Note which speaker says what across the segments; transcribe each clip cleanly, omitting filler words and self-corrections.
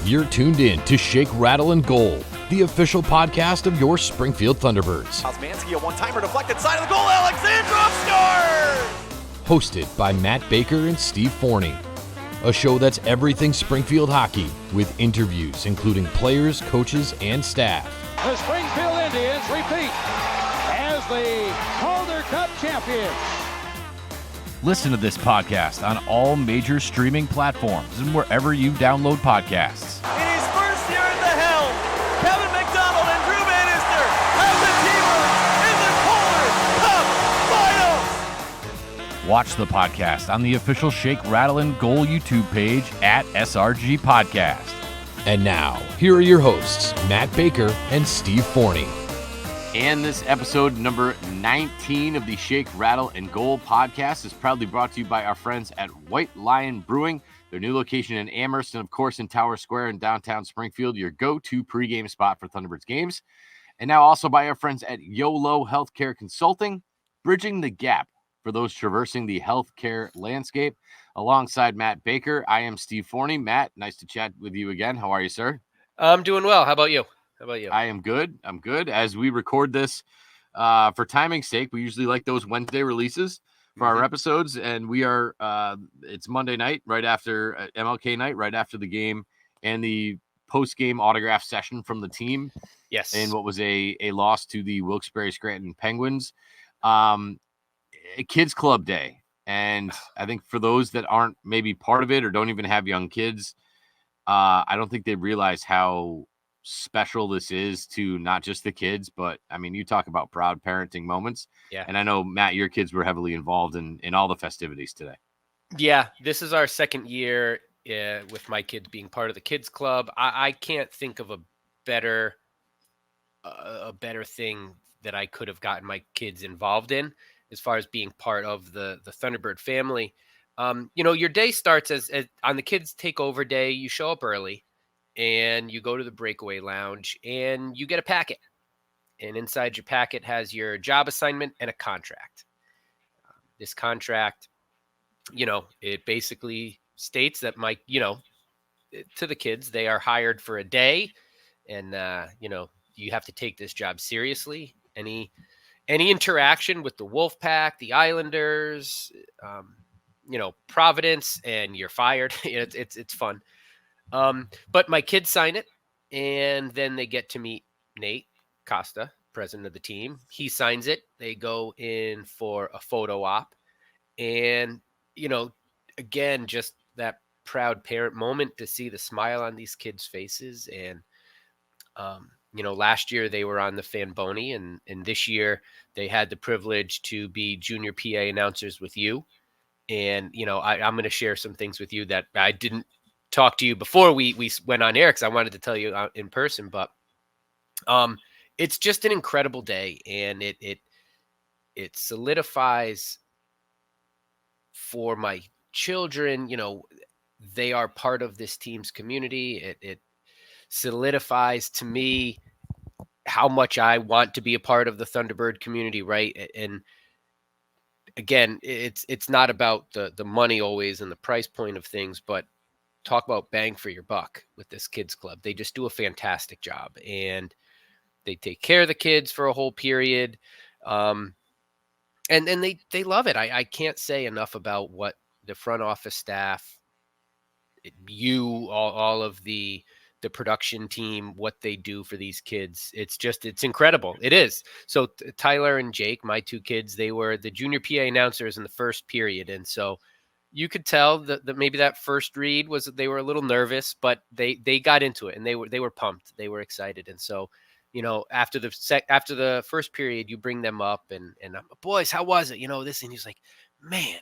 Speaker 1: You're tuned in to Shake, Rattle, and Goal, the official podcast of your Springfield Thunderbirds.
Speaker 2: Osmanski, a one-timer deflected side of the goal. Alexandrov scores! Hosted
Speaker 1: by Matt Baker and Steve Forney. A show that's everything Springfield hockey, with interviews including players, coaches, and staff.
Speaker 3: The Springfield Indians repeat as the Calder Cup champions.
Speaker 1: Listen to this podcast on all major streaming platforms and wherever you download podcasts.
Speaker 2: In his first year at the helm, Kevin McDonald and Drew Bannister have the Teamers in the Calder Cup Finals.
Speaker 1: Watch the podcast on the official Shake, Rattle, and Goal YouTube page at SRG Podcast. And now, here are your hosts, Matt Baker and Steve Forney.
Speaker 4: And this episode number 19 of the Shake, Rattle, and Goal podcast is proudly brought to you by our friends at White Lion Brewing, their new location in Amherst, and of course in Tower Square in downtown Springfield, your go-to pregame spot for Thunderbirds games. And now also by our friends at YOLO Healthcare Consulting, bridging the gap for those traversing the healthcare landscape. Alongside Matt Baker, I am Steve Forney. Matt, nice to chat with you again. How are you, sir?
Speaker 5: I'm doing well. How about you?
Speaker 4: I am good. I'm good. As we record this, for timing's sake, we usually like those Wednesday releases for our episodes, and we are. It's Monday night, right after MLK night, right after the game, and the post-game autograph session from the team.
Speaker 5: Yes.
Speaker 4: And what was a loss to the Wilkes-Barre Scranton Penguins, a kids club day, and I think for those that aren't maybe part of it or don't even have young kids, I don't think they realize how special this is to not just the kids, but I mean, you talk about proud parenting moments.
Speaker 5: Yeah.
Speaker 4: And I know, Matt, your kids were heavily involved in all the festivities today.
Speaker 5: Yeah. This is our second year with my kids being part of the kids club. I can't think of a better thing that I could have gotten my kids involved in as far as being part of the Thunderbird family. Your day starts as on the kids takeover day. You show up early and you go to the breakaway lounge and you get a packet, and inside your packet has your job assignment and a contract. This contract, it basically states that to the kids, they are hired for a day, and you have to take this job seriously. Any interaction with the Wolfpack, the Islanders, Providence, and you're fired. It's fun. But my kids sign it, and then they get to meet Nate Costa, president of the team. He signs it. They go in for a photo op, and, again, just that proud parent moment to see the smile on these kids' faces. And, last year they were on the Fanboni, and this year they had the privilege to be junior PA announcers with you. And, I'm going to share some things with you that I didn't talk to you before we went on air, because I wanted to tell you in person, but it's just an incredible day, and it solidifies for my children, they are part of this team's community. It solidifies to me how much I want to be a part of the Thunderbird community, right? And again, it's not about the money always and the price point of things, but talk about bang for your buck with this kids club. They just do a fantastic job, and they take care of the kids for a whole period. And they love it. I can't say enough about what the front office staff, all of the production team, what they do for these kids. It's incredible. It is. So Tyler and Jake, my two kids, they were the junior PA announcers in the first period. And so you could tell that maybe that first read was that they were a little nervous, but they got into it, and they were pumped. They were excited. And so, after the first period, you bring them up and I'm, boys, how was it? This, and he's like, man,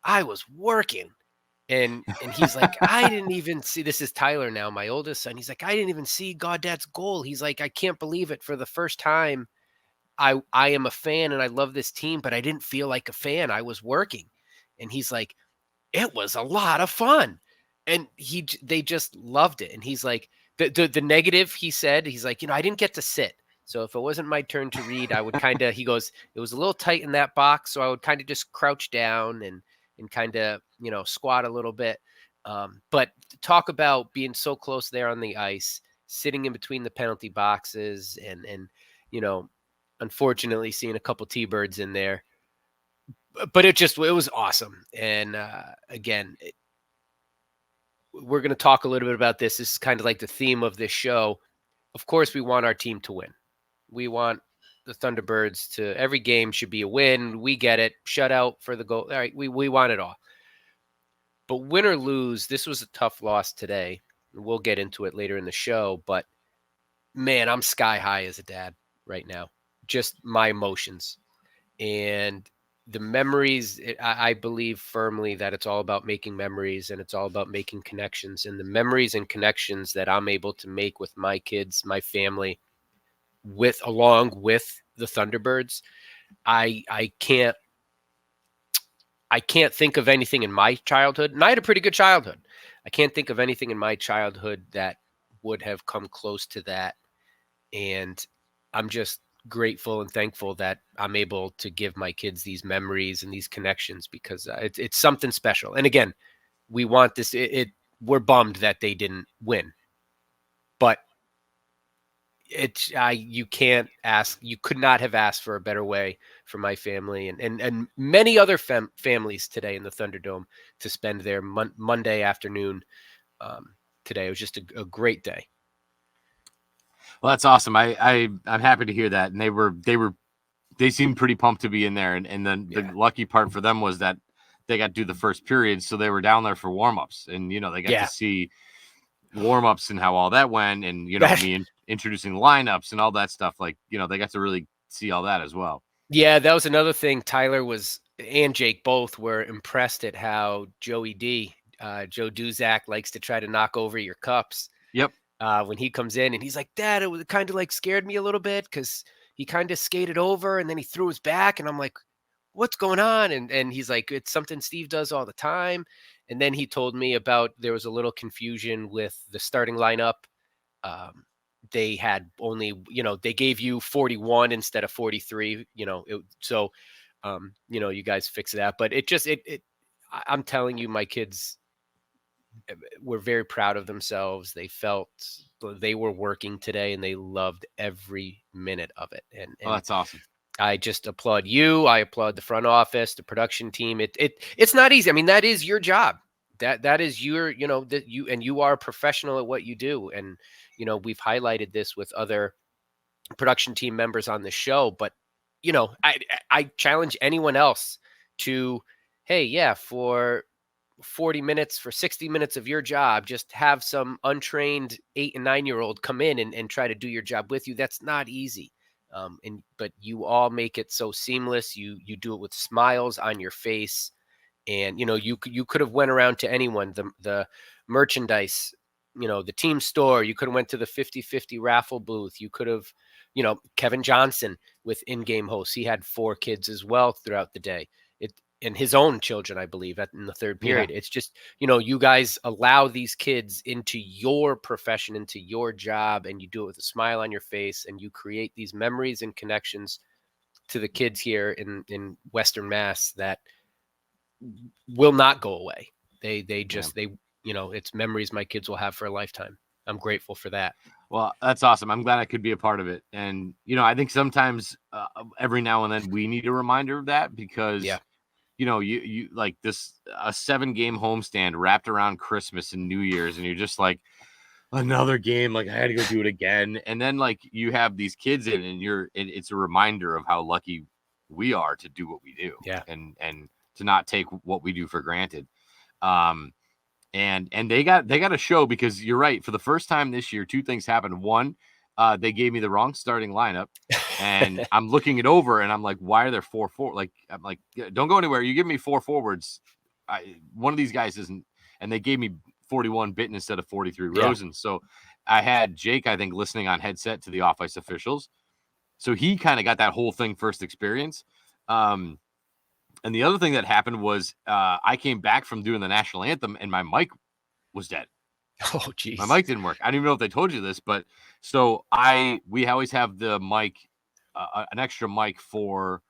Speaker 5: I was working. And he's like, I didn't even see, this is Tyler now, my oldest son. He's like, I didn't even see Gaudette's goal. He's like, I can't believe it. For the first time, I am a fan and I love this team, but I didn't feel like a fan. I was working. And he's like, it was a lot of fun. And they just loved it. And he's like, the negative, he said, he's like, I didn't get to sit. So if it wasn't my turn to read, I would he goes, it was a little tight in that box. So I would kind of just crouch down and kind of, squat a little bit. But talk about being so close there on the ice, sitting in between the penalty boxes, and unfortunately seeing a couple T-birds in there. But it was awesome. And again, we're going to talk a little bit about this. This is kind of like the theme of this show. Of course, we want our team to win. We want the Thunderbirds to, every game should be a win. We get it. Shutout for the goal. All right, we want it all. But win or lose, this was a tough loss today. We'll get into it later in the show. But man, I'm sky high as a dad right now. Just my emotions. And the memories, I believe firmly that it's all about making memories, and it's all about making connections. And the memories and connections that I'm able to make with my kids, my family, along with the Thunderbirds, I can't think of anything in my childhood, and I had a pretty good childhood. I can't think of anything in my childhood that would have come close to that. And I'm just grateful and thankful that I'm able to give my kids these memories and these connections, because it's something special. And again, we want this. We're bummed that they didn't win, but you can't ask. You could not have asked for a better way for my family and many other families today in the Thunderdome to spend their Monday afternoon. Today it was just a great day.
Speaker 4: Well, that's awesome. I'm happy to hear that. And they seemed pretty pumped to be in there. And then the lucky part for them was that they got to do the first period. So they were down there for warmups, and, they got to see warmups and how all that went. And, me introducing lineups and all that stuff. Like, they got to really see all that as well.
Speaker 5: Yeah. That was another thing. Tyler and Jake both were impressed at how Joey D, Joe Duzak, likes to try to knock over your cups.
Speaker 4: Yep.
Speaker 5: When he comes in and he's like, Dad, it was kind of like scared me a little bit because he kind of skated over and then he threw his back. And I'm like, what's going on? And he's like, it's something Steve does all the time. And then he told me about, there was a little confusion with the starting lineup. They had only, they gave you 41 instead of 43, so you guys fix that. But I'm telling you, my kids were very proud of themselves. They felt they were working today and they loved every minute of it. And
Speaker 4: that's awesome.
Speaker 5: I just applaud you. I applaud the front office, the production team. It's not easy. I mean, that is your job. That is your, you are a professional at what you do. And, we've highlighted this with other production team members on the show, but, I challenge anyone else to, hey, for 40 minutes, for 60 minutes of your job, just have some untrained 8 and 9-year-old come in and try to do your job with you. That's not easy. But you all make it so seamless. You do it with smiles on your face. And, you could have went around to anyone, the merchandise, the team store. You could have went to the 50-50 raffle booth. You could have, Kevin Johnson with in-game hosts. He had 4 kids as well throughout the day. And his own children, I believe, in the third period. Yeah. It's just, you guys allow these kids into your profession, into your job, and you do it with a smile on your face, and you create these memories and connections to the kids here in Western Mass that will not go away. It's memories my kids will have for a lifetime. I'm grateful for that.
Speaker 4: Well, that's awesome. I'm glad I could be a part of it. And, I think sometimes every now and then we need a reminder of that, because you like this, a 7-game homestand wrapped around Christmas and New Year's, and you're just like, another game, like I had to go do it again. And then like you have these kids in, and it's a reminder of how lucky we are to do what we do.
Speaker 5: Yeah.
Speaker 4: And to not take what we do for granted. And they got a show, because you're right. For the first time this year, 2 things happened. One, they gave me the wrong starting lineup, and I'm looking it over and I'm like, why are there 4 forwards? Like, I'm like, don't go anywhere. You give me 4 forwards. One of these guys isn't, and they gave me 41 Bitten instead of 43 Rosen. So I had Jake, I think, listening on headset to the off-ice officials. So he kind of got that whole thing first experience. And the other thing that happened was I came back from doing the national anthem and my mic was dead.
Speaker 5: Oh, geez.
Speaker 4: My mic didn't work. I don't even know if they told you this, but so we always have the mic, an extra mic for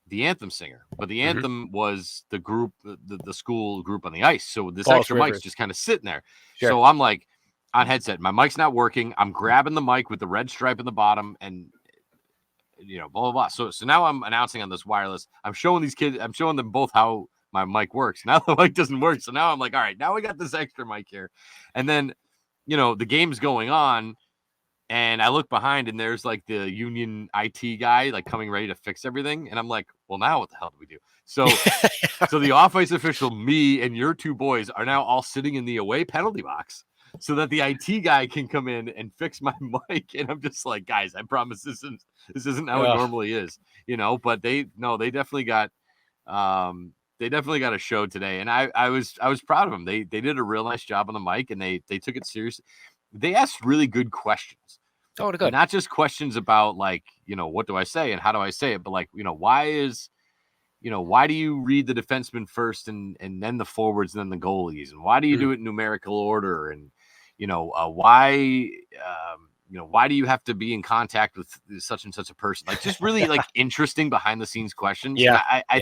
Speaker 4: the anthem singer, but the
Speaker 5: Mm-hmm.
Speaker 4: anthem was the group, the school group on the ice. So this
Speaker 5: False
Speaker 4: extra
Speaker 5: Rivers.
Speaker 4: mic's just kind of sitting there.
Speaker 5: Sure.
Speaker 4: So I'm like on headset, my mic's not working. I'm grabbing the mic with the red stripe in the bottom and blah, blah, blah. So now I'm announcing on this wireless. I'm showing these kids, I'm showing them both how my mic works. Now the mic doesn't work. So now I'm like, all right, now we got this extra mic here. And then, the game's going on. And I look behind and there's like the union IT guy like coming ready to fix everything. And I'm like, well, now what the hell do we do? So so the off-ice official, me and your two boys are now all sitting in the away penalty box so that the IT guy can come in and fix my mic. And I'm just like, guys, I promise this isn't how it normally is, but they definitely got a show today. And I was proud of them. They did a real nice job on the mic and they took it seriously. They asked really good questions.
Speaker 5: Oh, good.
Speaker 4: Not just questions about like, what do I say and how do I say it, but like, why do you read the defenseman first and then the forwards and then the goalies? And why do you do it in numerical order? And, why do you have to be in contact with such and such a person? Like just really like interesting behind the scenes questions.
Speaker 5: Yeah.
Speaker 4: I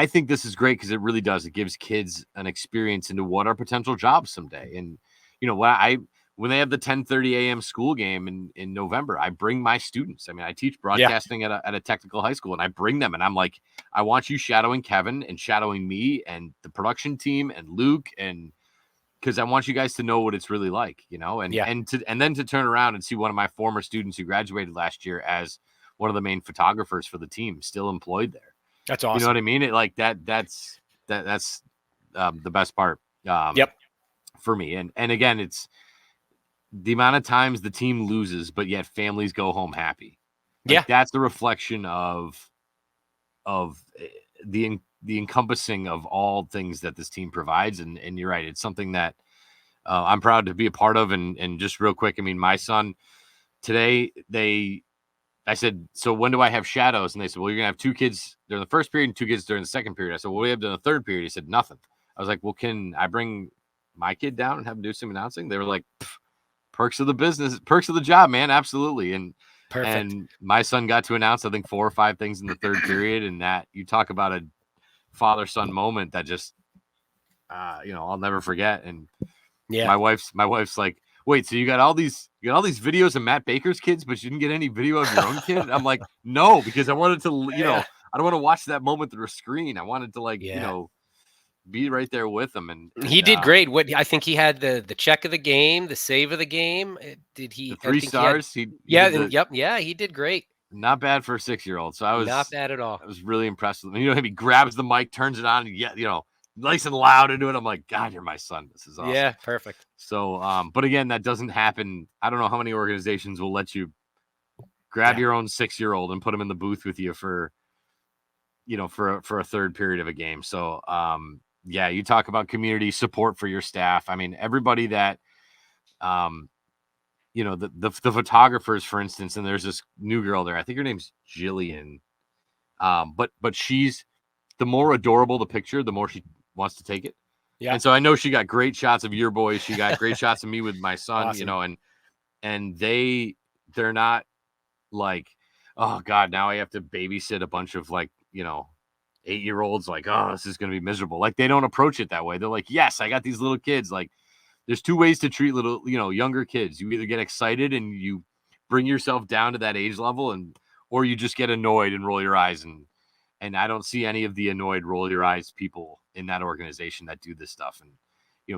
Speaker 4: think this is great because it really does. It gives kids an experience into what are potential jobs someday. And, when they have the 10:30 a.m. school game in November, I bring my students. I mean, I teach broadcasting at a technical high school, and I bring them, and I'm like, I want you shadowing Kevin and shadowing me and the production team and Luke, and because I want you guys to know what it's really like, and then to turn around and see one of my former students who graduated last year as one of the main photographers for the team, still employed there.
Speaker 5: That's awesome.
Speaker 4: You know what I mean? It like that's the best part.
Speaker 5: Yep.
Speaker 4: For me. And again, it's the amount of times the team loses, but yet families go home happy. Like, that's the reflection of the encompassing of all things that this team provides. And you're right. It's something that I'm proud to be a part of. And just real quick, I mean, my son today, I said, so when do I have shadows? And they said, well, you're gonna have 2 kids during the first period and 2 kids during the second period. I said, well, we have during the third period. He said, nothing. I was like, well, can I bring my kid down and have him do some announcing? They were like, perks of the business, perks of the job, man. Absolutely. And
Speaker 5: perfect.
Speaker 4: And my son got to announce, I think 4 or 5 things in the third period. And that, you talk about a father-son moment that just, I'll never forget. And my wife's like, wait, so you got all these videos of Matt Baker's kids, but you didn't get any video of your own kid? And I'm like, no, because I wanted to, I don't want to watch that moment through a screen. I wanted to be right there with him. And
Speaker 5: he did great. What I think he had the check of the game, the save of the game. Did he?
Speaker 4: The 3 stars.
Speaker 5: He did great.
Speaker 4: Not bad for a 6-year-old. So I was
Speaker 5: not bad at all.
Speaker 4: I was really impressed with him. He grabs the mic, turns it on, and nice and loud into it. I'm like, God, you're my son. This is awesome.
Speaker 5: Yeah, perfect.
Speaker 4: So, but again, that doesn't happen. I don't know how many organizations will let you grab your own 6-year-old and put him in the booth with you for a third period of a game. So, you talk about community support for your staff. I mean, everybody that, the photographers, for instance, and there's this new girl there. I think her name's Jillian. But she's, the more adorable the picture, the more she wants to take it. Yeah. And so I know she got great shots of your boys. She got great shots of me with my son, awesome. And they're not like, oh God, now I have to babysit a bunch of 8-year-olds, like, oh, this is going to be miserable. Like, they don't approach it that way. They're like, yes, I got these little kids. Like, there's 2 ways to treat little, younger kids. You either get excited and you bring yourself down to that age level, or you just get annoyed and roll your eyes. And I don't see any of the annoyed, roll your eyes people in that organization that do this stuff. And,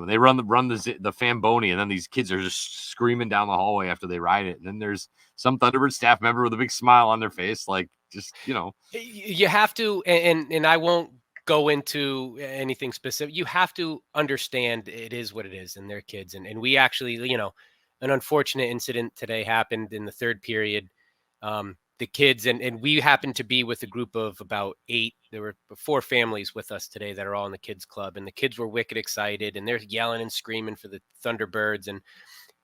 Speaker 4: they run the Famboni, and then these kids are just screaming down the hallway after they ride it. And then there's some Thunderbird staff member with a big smile on their face. Like, just,
Speaker 5: you have to, and I won't go into anything specific. You have to understand it is what it is, and they're kids. And we actually, an unfortunate incident today happened in the third period. The kids, and we happened to be with a group of about 8. There were 4 families with us today that are all in the kids club, and the kids were wicked excited, and they're yelling and screaming for the Thunderbirds. And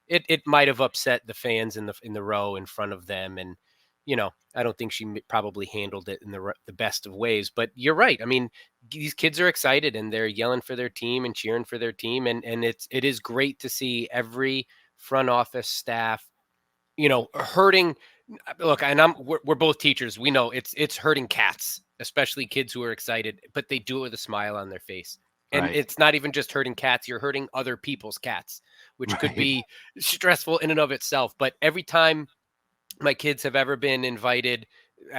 Speaker 5: it might have upset the fans in the row in front of them. And, I don't think she probably handled it in the best of ways, but you're right. I mean, these kids are excited and they're yelling for their team and cheering for their team. And it is great to see every front office staff, hurting Look, and we're both teachers. We know it's hurting cats, especially kids who are excited, but they do it with a smile on their face. And
Speaker 4: Right.
Speaker 5: it's not even just hurting cats, you're hurting other people's cats, which could
Speaker 4: Right.
Speaker 5: be stressful in and of itself. But every time my kids have ever been invited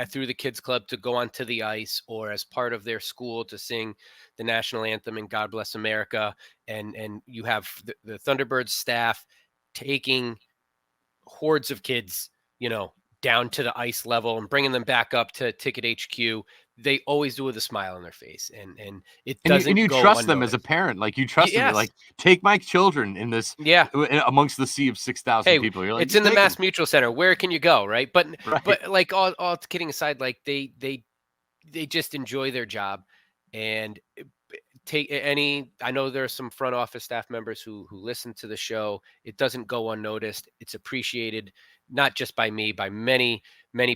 Speaker 5: through the kids club to go onto the ice or as part of their school to sing the national anthem and God Bless America, and you have the Thunderbirds staff taking hordes of kids, down to the ice level and bringing them back up to Ticket HQ. They always do it with a smile on their face, and it
Speaker 4: And
Speaker 5: doesn't
Speaker 4: you
Speaker 5: go
Speaker 4: trust them as a
Speaker 5: unnoticed.
Speaker 4: parent, like, you trust them. You're
Speaker 5: Yes,
Speaker 4: like, "Take my children in this
Speaker 5: yeah.
Speaker 4: amongst the sea of 6,000
Speaker 5: Hey,
Speaker 4: people." You're like,
Speaker 5: it's
Speaker 4: "Just
Speaker 5: in the
Speaker 4: take them."
Speaker 5: Mass Mutual Center. Where can you go, right? But
Speaker 4: Right.
Speaker 5: but like all kidding aside, like they just enjoy their job, and take any. I know there are some front office staff members who listen to the show. It doesn't go unnoticed. It's appreciated, not just by me, by many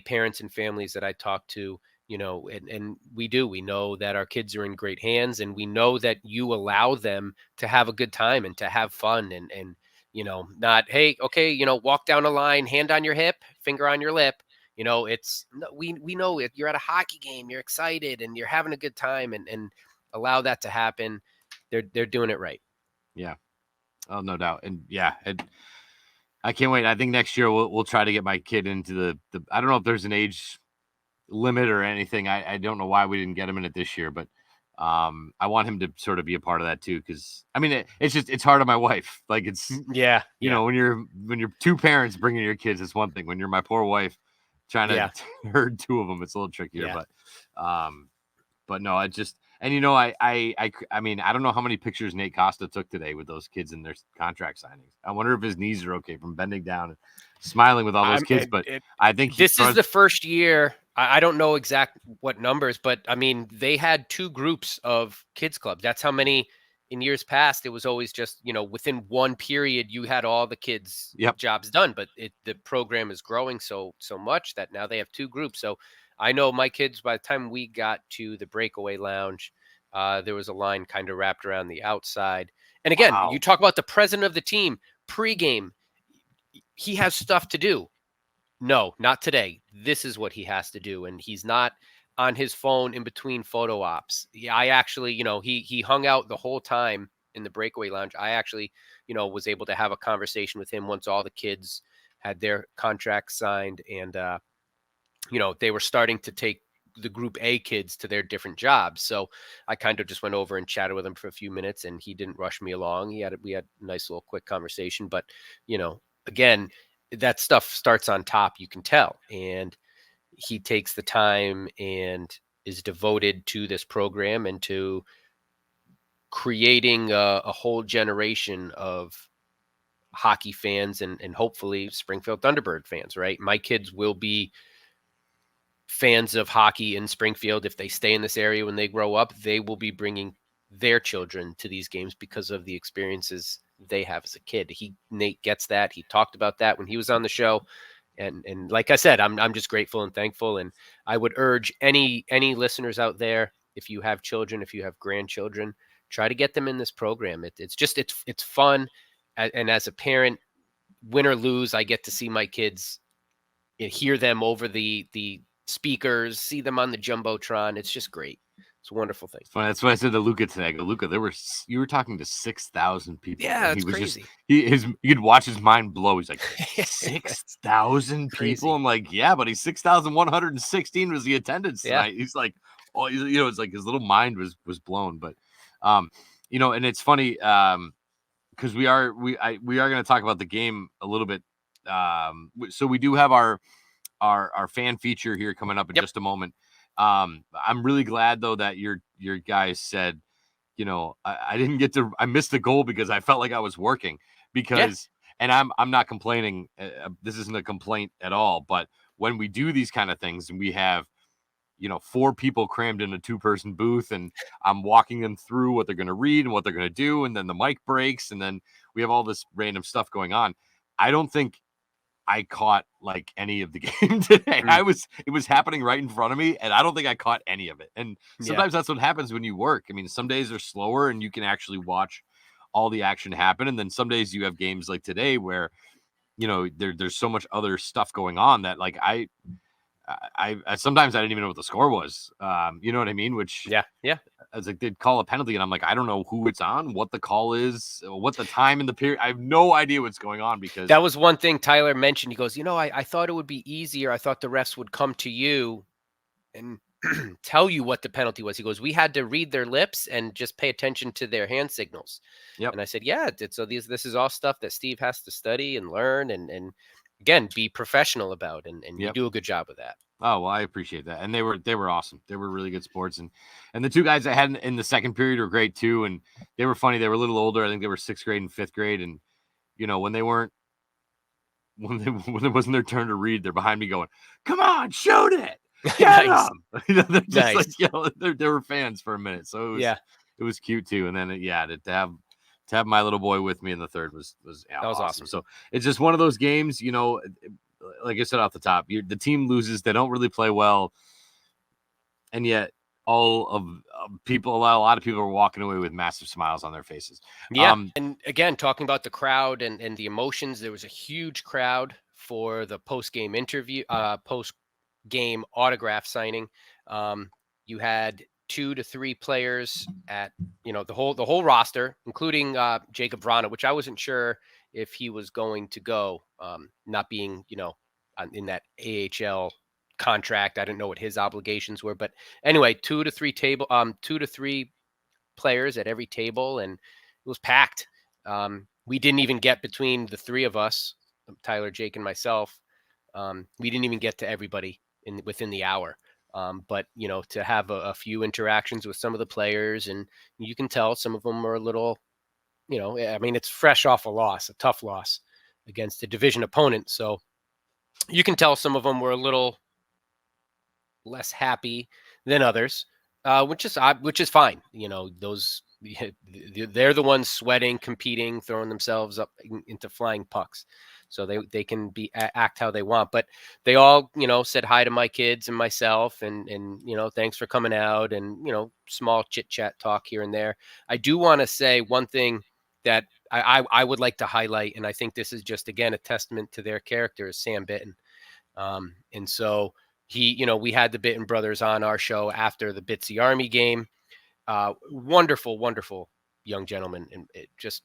Speaker 5: parents and families that I talk to. And we know that our kids are in great hands, and we know that you allow them to have a good time and to have fun, and not, hey, okay, walk down a line, hand on your hip, finger on your lip. It's no, we know it. You're at a hockey game, you're excited, and you're having a good time, and allow that to happen. They're doing it right.
Speaker 4: Yeah. Oh, no doubt. And yeah, I can't wait. I think next year we'll try to get my kid into the I don't know if there's an age limit or anything. I don't know why we didn't get him in it this year, but I want him to sort of be a part of that too. Cause I mean, it's hard on my wife. Like, it's,
Speaker 5: Yeah, yeah,
Speaker 4: when you're two parents bringing your kids, it's one thing. When you're my poor wife trying to
Speaker 5: yeah,
Speaker 4: herd two of them, it's a little trickier,
Speaker 5: yeah.
Speaker 4: but no, I just, and I mean, I don't know how many pictures Nate Costa took today with those kids in their contract signings. I wonder if his knees are okay from bending down and smiling with all those kids. But I think
Speaker 5: This is the first year. I don't know exact what numbers, but I mean, they had two groups of kids clubs. That's how many in years past. It was always just, within one period, you had all the kids'
Speaker 4: Yep.
Speaker 5: jobs done. But the program is growing so much that now they have two groups. So I know my kids, by the time we got to the breakaway lounge, there was a line kind of wrapped around the outside. And again,
Speaker 4: Wow.
Speaker 5: you talk about the president of the team pregame. He has stuff to do. No, not today. This is what he has to do. And he's not on his phone in between photo ops. Yeah, I actually, he hung out the whole time in the breakaway lounge. I actually, was able to have a conversation with him once all the kids had their contracts signed, and they were starting to take the group A kids to their different jobs. So I kind of just went over and chatted with him for a few minutes, and he didn't rush me along. We had a nice little quick conversation, but again, that stuff starts on top, you can tell. And he takes the time and is devoted to this program and to creating a whole generation of hockey fans, and hopefully Springfield Thunderbird fans, right? My kids will be fans of hockey in Springfield. If they stay in this area when they grow up, they will be bringing their children to these games because of the experiences they have as a kid. Nate gets that. He talked about that when he was on the show. And like I said, I'm just grateful and thankful. And I would urge any listeners out there, if you have children, if you have grandchildren, try to get them in this program. It's fun. And as a parent, win or lose, I get to see my kids and hear them over the speakers, see them on the Jumbotron. It's just great. It's a wonderful thing.
Speaker 4: Funny. That's what I said to Luca today. I go, Luca, you were talking to 6,000 people.
Speaker 5: Yeah,
Speaker 4: and
Speaker 5: it's
Speaker 4: he was
Speaker 5: crazy.
Speaker 4: just you could watch his mind blow. He's like,
Speaker 5: It's
Speaker 4: 6,000
Speaker 5: crazy.
Speaker 4: people. I'm like, yeah, buddy, 6,116 was the attendance
Speaker 5: Yeah.
Speaker 4: tonight. He's like, oh, it's like his little mind was blown. But and it's funny because we are going to talk about the game a little bit. So we do have our fan feature here coming up in just a moment. I'm really glad though that your guys said, I didn't get to, I missed the goal because I felt like I was working and I'm not complaining. This isn't a complaint at all, but when we do these kind of things and we have, 4 people crammed in a 2-person booth and I'm walking them through what they're going to read and what they're going to do. And then the mic breaks and then we have all this random stuff going on. I don't think I caught like any of the game today. It was happening right in front of me and I don't think I caught any of it. And sometimes that's what happens when you work. I mean, some days are slower and you can actually watch all the action happen. And then some days you have games like today where there's so much other stuff going on that like I sometimes I didn't even know what the score was. You know what I mean? Which
Speaker 5: Yeah.
Speaker 4: I was like, they'd call a penalty, and I'm like, I don't know who it's on, what the call is, what the time in the period. I have no idea what's going on because
Speaker 5: That was one thing Tyler mentioned. He goes, I thought it would be easier. I thought the refs would come to you and tell you what the penalty was. He goes, we had to read their lips and just pay attention to their hand signals.
Speaker 4: Yep.
Speaker 5: And I said, yeah. So this is all stuff that Steve has to study and learn and again, be professional about. And you
Speaker 4: Yep.
Speaker 5: do a good job of that.
Speaker 4: Oh, well, I appreciate that. And they were awesome. They were really good sports. And the two guys I had in the second period were great too. And they were funny. They were a little older. I think they were 6th grade and 5th grade. And, when they weren't, when it wasn't their turn to read, they're behind me going, come on, shoot it. Get
Speaker 5: Nice.
Speaker 4: them. They're just
Speaker 5: Nice.
Speaker 4: like, they were fans for a minute. So it was cute too. And then, to have my little boy with me in the third was
Speaker 5: That was awesome.
Speaker 4: So it's just one of those games, like I said off the top, the team loses. They don't really play well. And yet all of people, a lot of people are walking away with massive smiles on their faces.
Speaker 5: Yeah. And again, talking about the crowd and the emotions, there was a huge crowd for the post-game interview, post-game autograph signing. You had 2 to 3 players at, the whole roster, including Jacob Vrana, which I wasn't sure if he was going to go, not being, in that AHL contract. I didn't know what his obligations were, but anyway, 2 to 3 players at every table, and it was packed. We didn't even get between the 3 of us, Tyler, Jake, and myself. We didn't even get to everybody within the hour. But to have a few interactions with some of the players, and you can tell some of them are a little, it's fresh off a tough loss against a division opponent. So you can tell some of them were a little less happy than others, which is fine. They're the ones sweating, competing, throwing themselves up into flying pucks. So they can act how they want, but they all, said hi to my kids and myself and, thanks for coming out and, small chit chat talk here and there. I do want to say one thing that I would like to highlight. And I think this is just, again, a testament to their character is Sam Bitton. And so we had the Bitton brothers on our show after the Bitsy Army game. Wonderful, wonderful young gentleman and just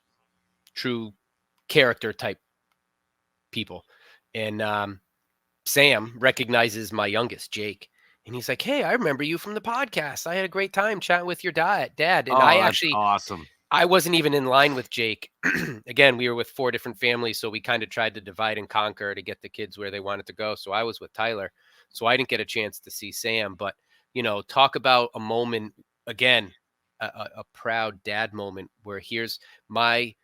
Speaker 5: true character type people. And Sam recognizes my youngest, Jake, and he's like, hey, I remember you from the podcast. I had a great time chatting with your dad. And I actually,
Speaker 4: awesome.
Speaker 5: I wasn't even in line with Jake. Again, we were with 4 different families, so we kind of tried to divide and conquer to get the kids where they wanted to go. So I was with Tyler, so I didn't get a chance to see Sam. But, talk about a moment, again, a proud dad moment where here's my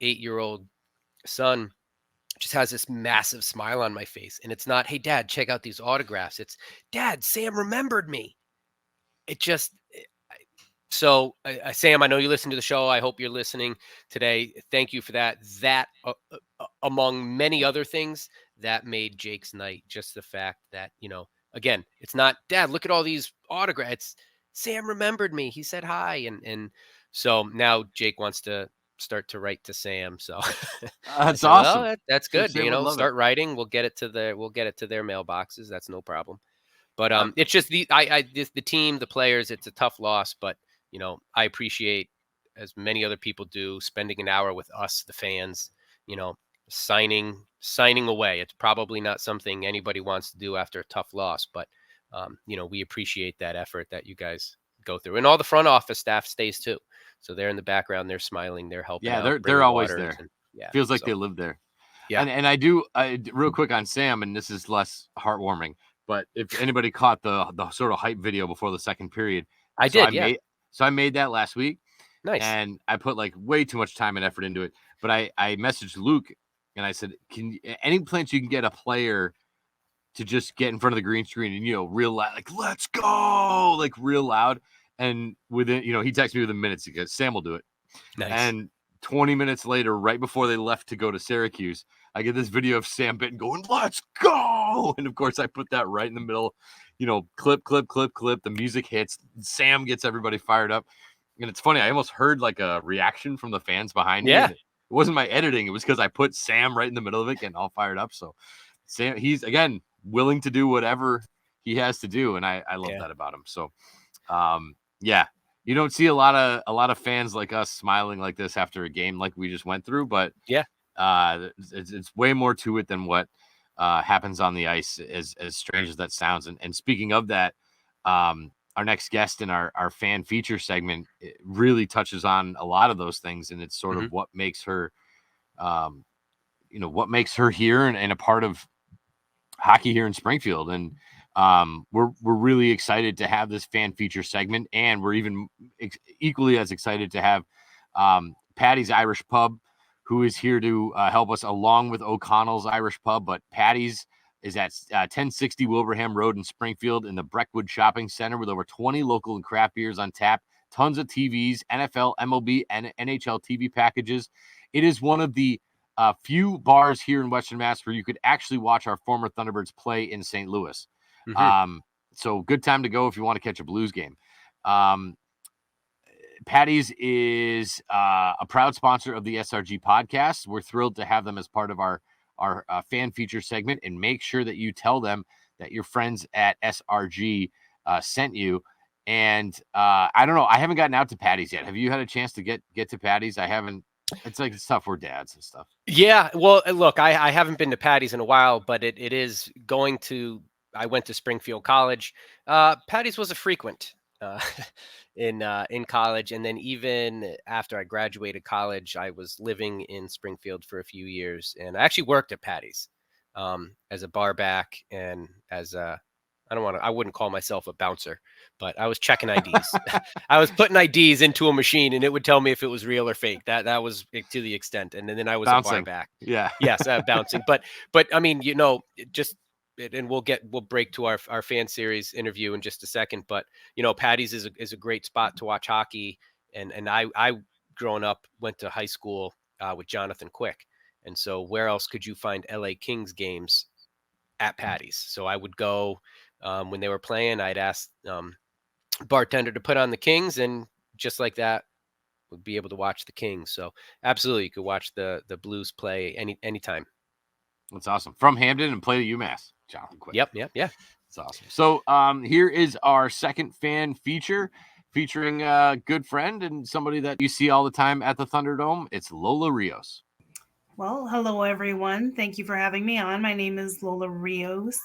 Speaker 5: 8-year-old son just has this massive smile on my face. And it's not, hey, Dad, check out these autographs. It's, Dad, Sam remembered me. It just... So, Sam, I know you listen to the show. I hope you're listening today. Thank you for that. That, among many other things, that made Jake's night. Just the fact that, again, it's not, Dad, look at all these autographs. It's, Sam remembered me. He said hi. And so now Jake wants to start to write to Sam. So
Speaker 4: that's awesome.
Speaker 5: Well, that's good.
Speaker 4: Sam
Speaker 5: Start writing. We'll get it to their mailboxes. That's no problem. But it's just the team, the players. It's a tough loss, but I appreciate, as many other people do, spending an hour with us, the fans. Signing away. It's probably not something anybody wants to do after a tough loss, but we appreciate that effort that you guys go through, and all the front office staff stays too. So they're in the background, they're smiling, they're helping.
Speaker 4: Yeah, they're always there. Feels like they live there.
Speaker 5: Yeah,
Speaker 4: and I do real quick on Sam, and this is less heartwarming, but if anybody caught the sort of hype video before the second period,
Speaker 5: I did.
Speaker 4: So I made that last week.
Speaker 5: Nice.
Speaker 4: And I put like way too much time and effort into it. But I messaged Luke and I said, any plans you can get a player to just get in front of the green screen and, real loud, like, let's go, like real loud. And within, he texted me within minutes because Sam will do it.
Speaker 5: Nice.
Speaker 4: And 20 minutes later, right before they left to go to Syracuse, I get this video of Sam Bitton going, let's go. And of course I put that right in the middle, clip. The music hits. Sam gets everybody fired up. And it's funny. I almost heard like a reaction from the fans behind me.
Speaker 5: Yeah.
Speaker 4: wasn't my editing. It was because I put Sam right in the middle of it, getting all fired up. So Sam, he's again willing to do whatever he has to do, and I love that about him. So, yeah, you don't see a lot of fans like us smiling like this after a game like we just went through, but
Speaker 5: yeah,
Speaker 4: it's way more to it than what happens on the ice, as strange as that sounds. And speaking of that, our next guest in our fan feature segment really touches on a lot of those things, and it's sort of what makes her, what makes her here and a part of hockey here in Springfield. And we're really excited to have this fan feature segment, and we're even equally as excited to have Patty's Irish Pub, who is here to help us, along with O'Connell's Irish Pub. But Patty's is at 1060 Wilbraham Road in Springfield in the Breckwood Shopping Center, with over 20 local and craft beers on tap, tons of TVs, NFL, MLB, and NHL TV packages. It is one of the few bars here in Western Mass where you could actually watch our former Thunderbirds play in St. Louis. So good time to go if you want to catch a Blues game. Patty's is a proud sponsor of the SRG podcast. We're thrilled to have them as part of our fan feature segment, and make sure that you tell them that your friends at SRG sent you. And I don't know, I haven't gotten out to Patty's yet. Have you had a chance to get to Patty's? I haven't. It's like it's tough. We're dads and stuff.
Speaker 5: Yeah. Well, look, I haven't been to Patty's in a while, but it is going to. I went to Springfield College. Patty's was a frequent in college, and then even after I graduated college, I was living in Springfield for a few years, and I actually worked at Patty's as a bar back and as a. I wouldn't call myself a bouncer, but I was checking IDs. I was putting IDs into a machine, and it would tell me if it was real or fake. That was to the extent. And then I was
Speaker 4: bouncing.
Speaker 5: A bar back.
Speaker 4: Yeah.
Speaker 5: Yes, bouncing. But I mean, and we'll break to our fan series interview in just a second. But Patty's is a great spot to watch hockey. And I growing up went to high school with Jonathan Quick, and so where else could you find LA Kings games at Patty's? So I would go. When they were playing, I'd ask bartender to put on the Kings, and just like that, would be able to watch the Kings. So absolutely, you could watch the Blues play anytime.
Speaker 4: That's awesome. From Hamden and play to UMass, Jonathan Quick.
Speaker 5: Yep.
Speaker 4: That's awesome. So here is our second fan feature, featuring a good friend and somebody that you see all the time at the Thunderdome. It's Lola Rios.
Speaker 6: Well, hello, everyone. Thank you for having me on. My name is Lola Rios.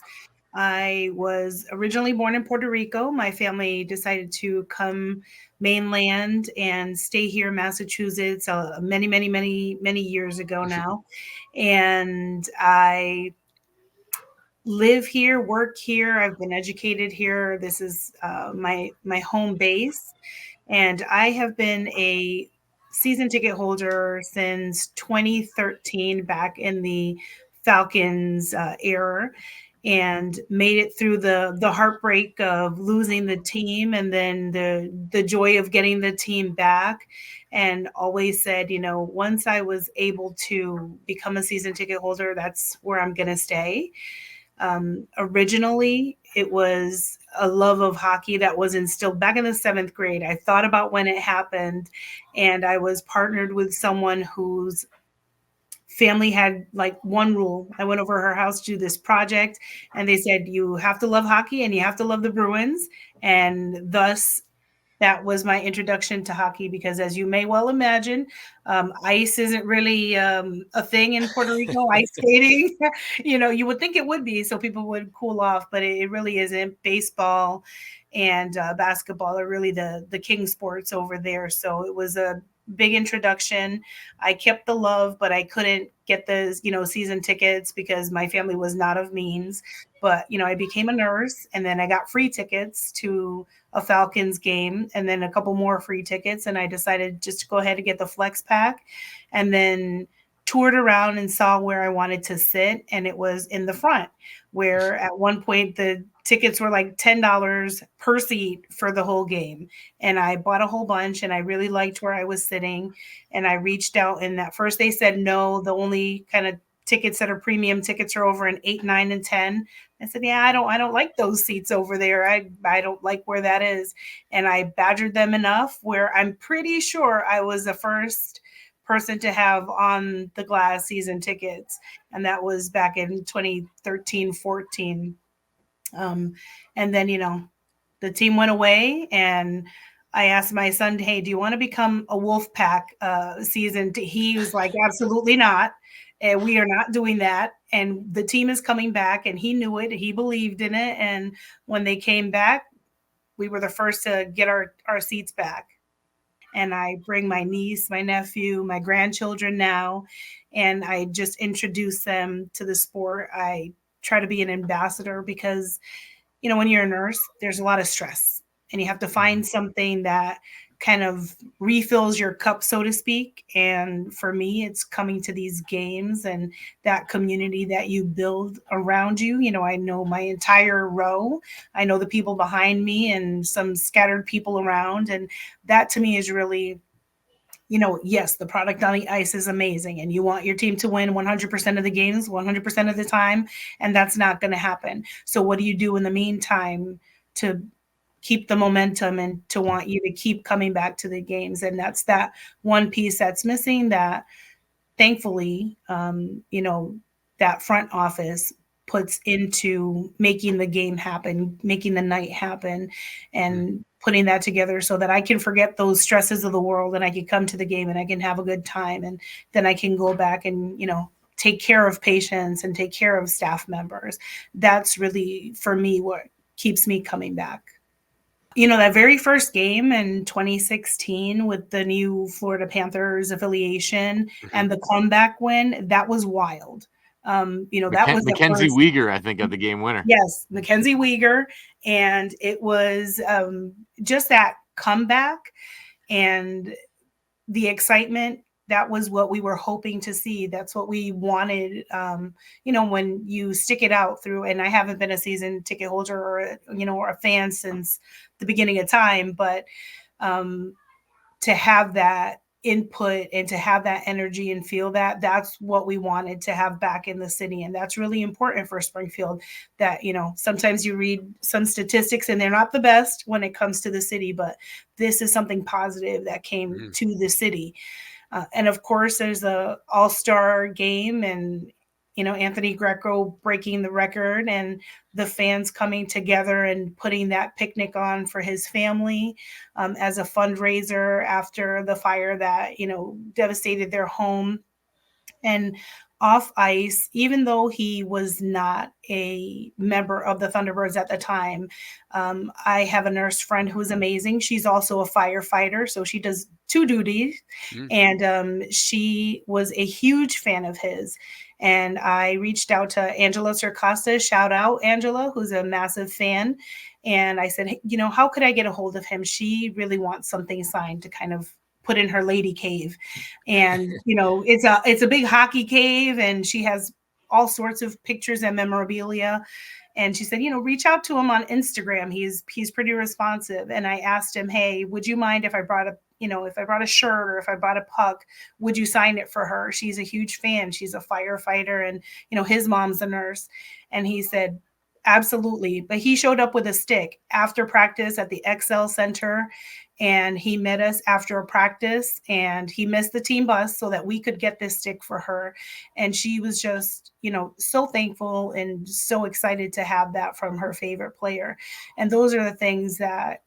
Speaker 6: I was originally born in Puerto Rico. My family decided to come mainland and stay here in Massachusetts many years ago now. And I live here, work here. I've been educated here. This is my home base. And I have been a season ticket holder since 2013, back in the Falcons era, and made it through the heartbreak of losing the team, and then the joy of getting the team back. And always said, once I was able to become a season ticket holder, that's where I'm going to stay. Originally, it was a love of hockey that was instilled back in the 7th grade. I thought about when it happened, and I was partnered with someone whose family had like one rule. I went over her house to do this project, and they said, you have to love hockey and you have to love the Bruins. And thus, that was my introduction to hockey, because as you may well imagine, ice isn't really a thing in Puerto Rico, ice skating. You would think it would be, so people would cool off, but it really isn't. Baseball and basketball are really the king sports over there. So it was a big introduction. I kept the love, but I couldn't get the season tickets because my family was not of means. But I became a nurse, and then I got free tickets to a Falcons game, and then a couple more free tickets, and I decided just to go ahead and get the flex pack, and then toured around and saw where I wanted to sit, and it was in the front, where at one point the tickets were like $10 per seat for the whole game. And I bought a whole bunch, and I really liked where I was sitting. And I reached out, and at first they said, no, the only kind of tickets that are premium tickets are over in 8, 9, and 10. I said, yeah, I don't like those seats over there. I don't like where that is. And I badgered them enough where I'm pretty sure I was the first person to have on the glass season tickets. And that was back in 2013, 14. And then, the team went away, and I asked my son, hey, do you want to become a Wolfpack season? He was like, absolutely not. And we are not doing that. And the team is coming back, and he knew it. He believed in it. And when they came back, we were the first to get our seats back. And I bring my niece, my nephew, my grandchildren now, and I just introduce them to the sport. I try to be an ambassador because, when you're a nurse, there's a lot of stress, and you have to find something that kind of refills your cup, so to speak. And for me, it's coming to these games and that community that you build around you. I know my entire row. I know the people behind me and some scattered people around. And that to me is really, yes, the product on the ice is amazing, and you want your team to win 100% of the games, 100% of the time, and that's not going to happen. So what do you do in the meantime to keep the momentum and to want you to keep coming back to the games? And that's that one piece that's missing that thankfully, that front office puts into making the game happen, making the night happen, and putting that together so that I can forget those stresses of the world, and I can come to the game and I can have a good time. And then I can go back and, take care of patients and take care of staff members. That's really, for me, what keeps me coming back. That very first game in 2016 with the new Florida Panthers affiliation and the comeback win, that was wild. That was
Speaker 4: Mackenzie Weegar, I think, of the game winner.
Speaker 6: Yes, Mackenzie Weegar. And it was just that comeback and the excitement. That was what we were hoping to see. That's what we wanted. When you stick it out through, and I haven't been a season ticket holder or a fan since the beginning of time, but to have that input and to have that energy and feel that's what we wanted to have back in the city. And that's really important for Springfield, that, sometimes you read some statistics and they're not the best when it comes to the city, but this is something positive that came to the city. And of course, there's the all-star game and, Anthony Greco breaking the record and the fans coming together and putting that picnic on for his family as a fundraiser after the fire that, devastated their home. And off ice, even though he was not a member of the Thunderbirds at the time, I have a nurse friend who's amazing. She's also a firefighter, so she does two duties. And she was a huge fan of his. And I reached out to Angela Circosta, shout out Angela, who's a massive fan. And I said, hey, how could I get a hold of him? She really wants something signed to kind of put in her lady cave. And, it's a big hockey cave, and she has all sorts of pictures and memorabilia. And she said, reach out to him on Instagram. He's pretty responsive. And I asked him, hey, would you mind if I brought a shirt or if I brought a puck, would you sign it for her? She's a huge fan. She's a firefighter, and, his mom's a nurse. And he said, absolutely. But he showed up with a stick after practice at the XL Center, and he met us after a practice, and he missed the team bus so that we could get this stick for her. And she was just, so thankful and so excited to have that from her favorite player. And those are the things that,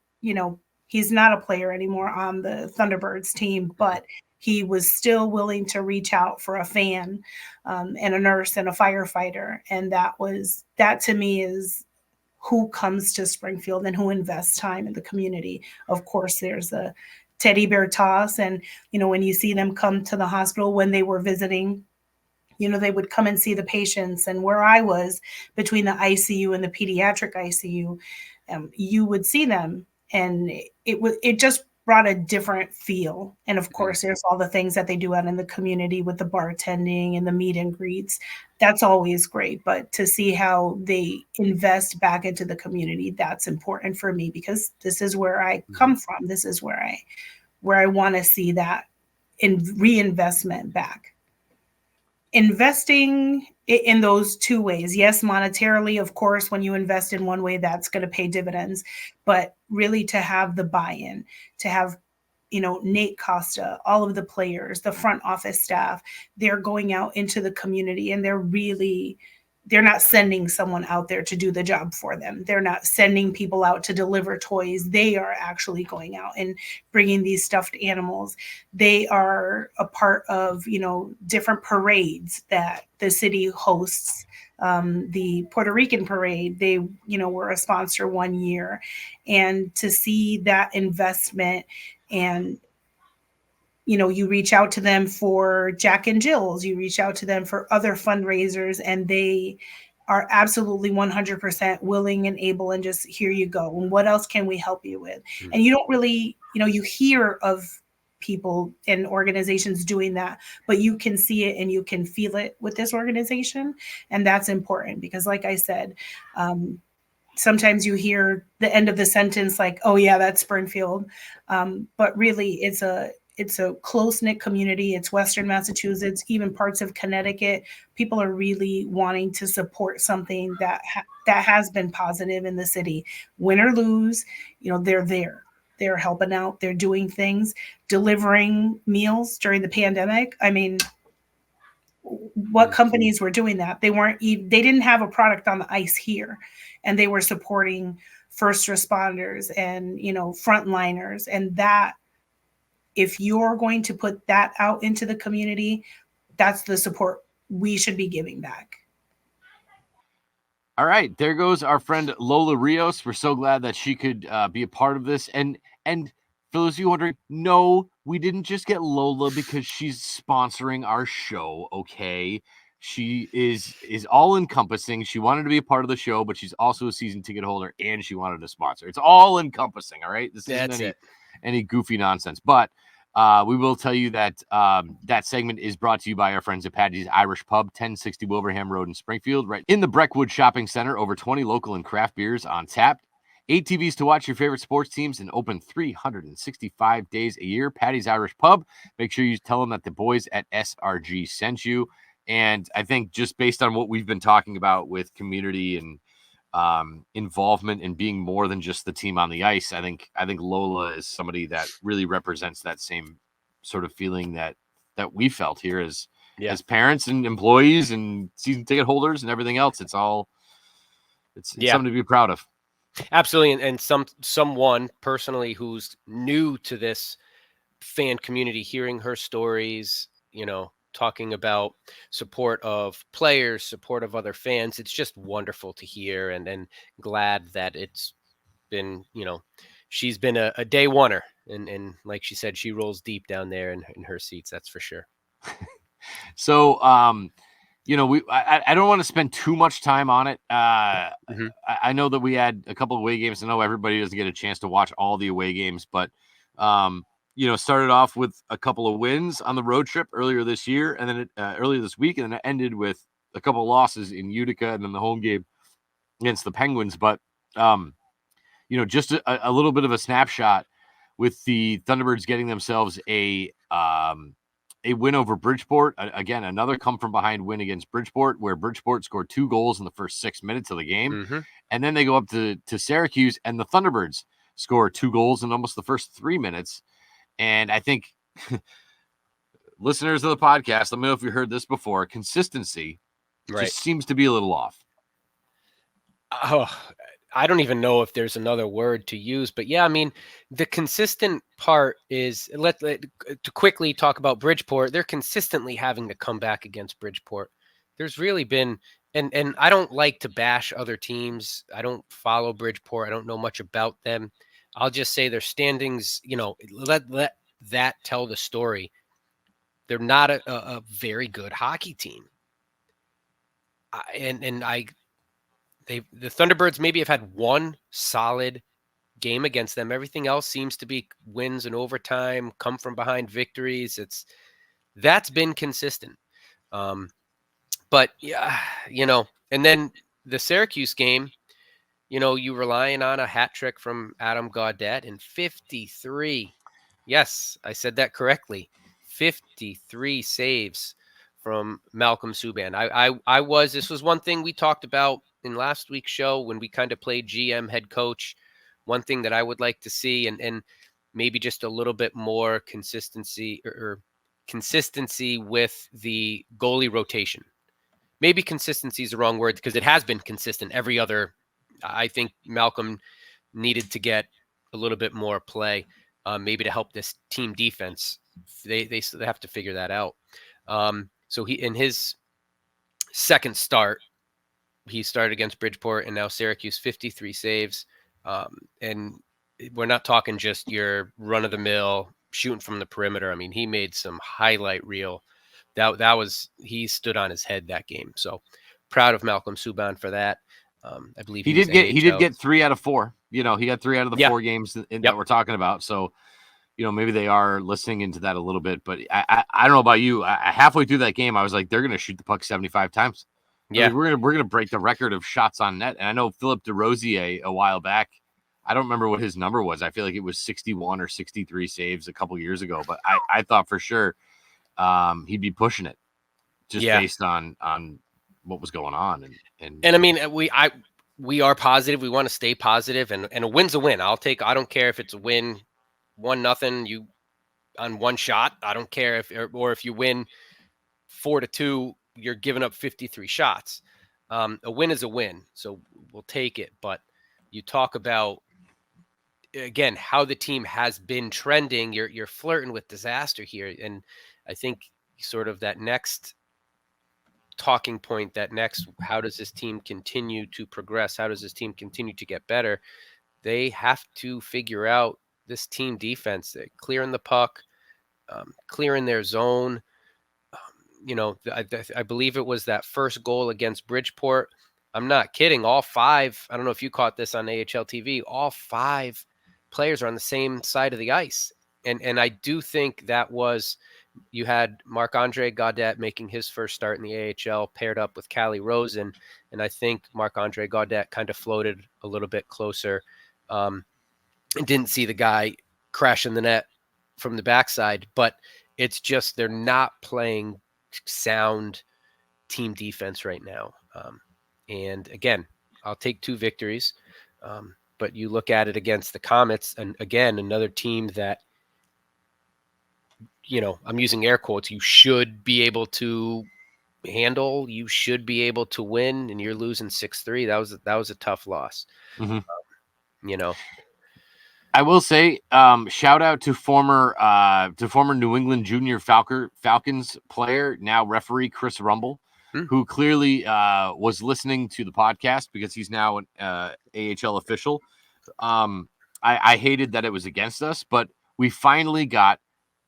Speaker 6: he's not a player anymore on the Thunderbirds team, but he was still willing to reach out for a fan and a nurse and a firefighter. And that to me is who comes to Springfield and who invests time in the community. Of course, there's a teddy bear toss. And, when you see them come to the hospital when they were visiting, they would come and see the patients. And where I was between the ICU and the pediatric ICU, you would see them. And it just brought a different feel. And of course, there's all the things that they do out in the community with the bartending and the meet and greets. That's always great. But to see how they invest back into the community, that's important for me, because this is where I come from. This is where I want to see that reinvestment back. Investing in those two ways. Yes, monetarily, of course, when you invest in one way, that's going to pay dividends, but really to have the buy-in, to have Nate Costa, all of the players, the front office staff, they're going out into the community, and they're not sending someone out there to do the job for them. They're not sending people out to deliver toys. They are actually going out and bringing these stuffed animals. They are a part of, different parades that the city hosts. The Puerto Rican parade, they, were a sponsor one year. And to see that investment, and you reach out to them for Jack and Jill's, you reach out to them for other fundraisers, and they are absolutely 100% willing and able, and just, here you go. And what else can we help you with? And you don't really, you hear of people and organizations doing that, but you can see it and you can feel it with this organization. And that's important because, like I said, sometimes you hear the end of the sentence like, oh yeah, that's Springfield. But really it's a close-knit community. It's Western Massachusetts, even parts of Connecticut. People are really wanting to support something that has been positive in the city. Win or lose, they're there. They're helping out. They're doing things, delivering meals during the pandemic. I mean, what companies were doing that? They didn't have a product on the ice here, and they were supporting first responders and, frontliners. And that, if you're going to put that out into the community, that's the support we should be giving back.
Speaker 4: All right, there goes our friend Lola Rios. We're so glad that she could be a part of this. And for those of you wondering, no, we didn't just get Lola because she's sponsoring our show. Okay, she is all encompassing. She wanted to be a part of the show, but she's also a season ticket holder, and she wanted to sponsor. It's all encompassing. All right, this isn't any goofy nonsense, but. We will tell you that that segment is brought to you by our friends at Patty's Irish Pub, 1060 Wilbraham Road in Springfield, right in the Breckwood Shopping Center. Over 20 local and craft beers on tap. 8 TVs to watch your favorite sports teams and open 365 days a year. Patty's Irish Pub. Make sure you tell them that the boys at SRG sent you. And I think just based on what we've been talking about with community and involvement and being more than just the team on the ice, I think Lola is somebody that really represents that same sort of feeling that we felt here as parents and employees and season ticket holders and everything else. It's something to be proud of.
Speaker 5: Absolutely. And someone personally who's new to this fan community, hearing her stories, talking about support of players, support of other fans. It's just wonderful to hear, and glad that it's been, she's been a day oneer, and like she said, she rolls deep down there in her seats. That's for sure.
Speaker 4: So, I don't want to spend too much time on it. I know that we had a couple of away games. I know everybody doesn't get a chance to watch all the away games, but, started off with a couple of wins on the road trip earlier this year, and then earlier this week, and then it ended with a couple of losses in Utica and then the home game against the Penguins. But, just a little bit of a snapshot with the Thunderbirds getting themselves a win over Bridgeport. Again, another come-from-behind win against Bridgeport, where Bridgeport scored 2 goals in the first 6 minutes of the game. And then they go up to Syracuse, and the Thunderbirds score 2 goals in almost the first 3 minutes. And I think listeners of the podcast, let me know if you heard this before, consistency just seems to be a little off.
Speaker 5: Oh, I don't even know if there's another word to use, but yeah, I mean, the consistent part is to quickly talk about Bridgeport. They're consistently having to come back against Bridgeport. There's really been, and I don't like to bash other teams. I don't follow Bridgeport. I don't know much about them. I'll just say their standings, let that tell the story. They're not a very good hockey team. The Thunderbirds maybe have had one solid game against them. Everything else seems to be wins in overtime, come from behind victories. That's been consistent. But yeah, and then the Syracuse game, you relying on a hat trick from Adam Gaudette and 53. Yes, I said that correctly. 53 saves from Malcolm Subban. This was one thing we talked about in last week's show when we kind of played GM head coach. One thing that I would like to see, and maybe just a little bit more consistency or consistency with the goalie rotation. Maybe consistency is the wrong word because it has been consistent every other. I think Malcolm needed to get a little bit more play, maybe to help this team defense. They have to figure that out. So he, in his second start, he started against Bridgeport and now Syracuse, 53 saves. And we're not talking just your run of the mill shooting from the perimeter. I mean, he made some highlight reel. That was, he stood on his head that game. So proud of Malcolm Subban for that. I believe
Speaker 4: he did get 3 out of 4. You know, he got 3 out of the 4 games that we're talking about. So, you know, maybe they are listening into that a little bit. But I don't know about you. Halfway through that game, I was like, they're going to shoot the puck 75 times.
Speaker 5: Yeah,
Speaker 4: like, we're gonna break the record of shots on net. And I know Philip DeRosier a while back, I don't remember what his number was. I feel like it was 61 or 63 saves a couple years ago. But I thought for sure he'd be pushing it just based on what was going on. And
Speaker 5: I mean, we are positive. We want to stay positive, and a win's a win. I don't care if it's a win 1-0 you on one shot. I don't care if you win 4-2, you're giving up 53 shots. A win is a win, so we'll take it. But you talk about, again, how the team has been trending. You're flirting with disaster here, and I think sort of that next talking point, how does this team continue to progress? How does this team continue to get better? They have to figure out this team defense, clearing the puck, clearing their zone. You know, I believe it was that first goal against Bridgeport. I'm not kidding. All 5, I don't know if you caught this on AHL TV, all 5 players are on the same side of the ice. And I do think that was, you had Marc-Andre Gaudet making his first start in the AHL paired up with Callie Rosen. And I think Marc-Andre Gaudet kind of floated a little bit closer and didn't see the guy crash in the net from the backside. But it's just, they're not playing sound team defense right now. And again, I'll take 2 victories. But you look at it against the Comets, and again, another team that, you know, I'm using air quotes, you should be able to handle, you should be able to win, and you're losing 6-3. That was a tough loss.
Speaker 4: Mm-hmm.
Speaker 5: You know,
Speaker 4: I will say, shout out to former New England Junior Falcons player, now referee Chris Rumble, who clearly was listening to the podcast because he's now an AHL official. I hated that it was against us, but we finally got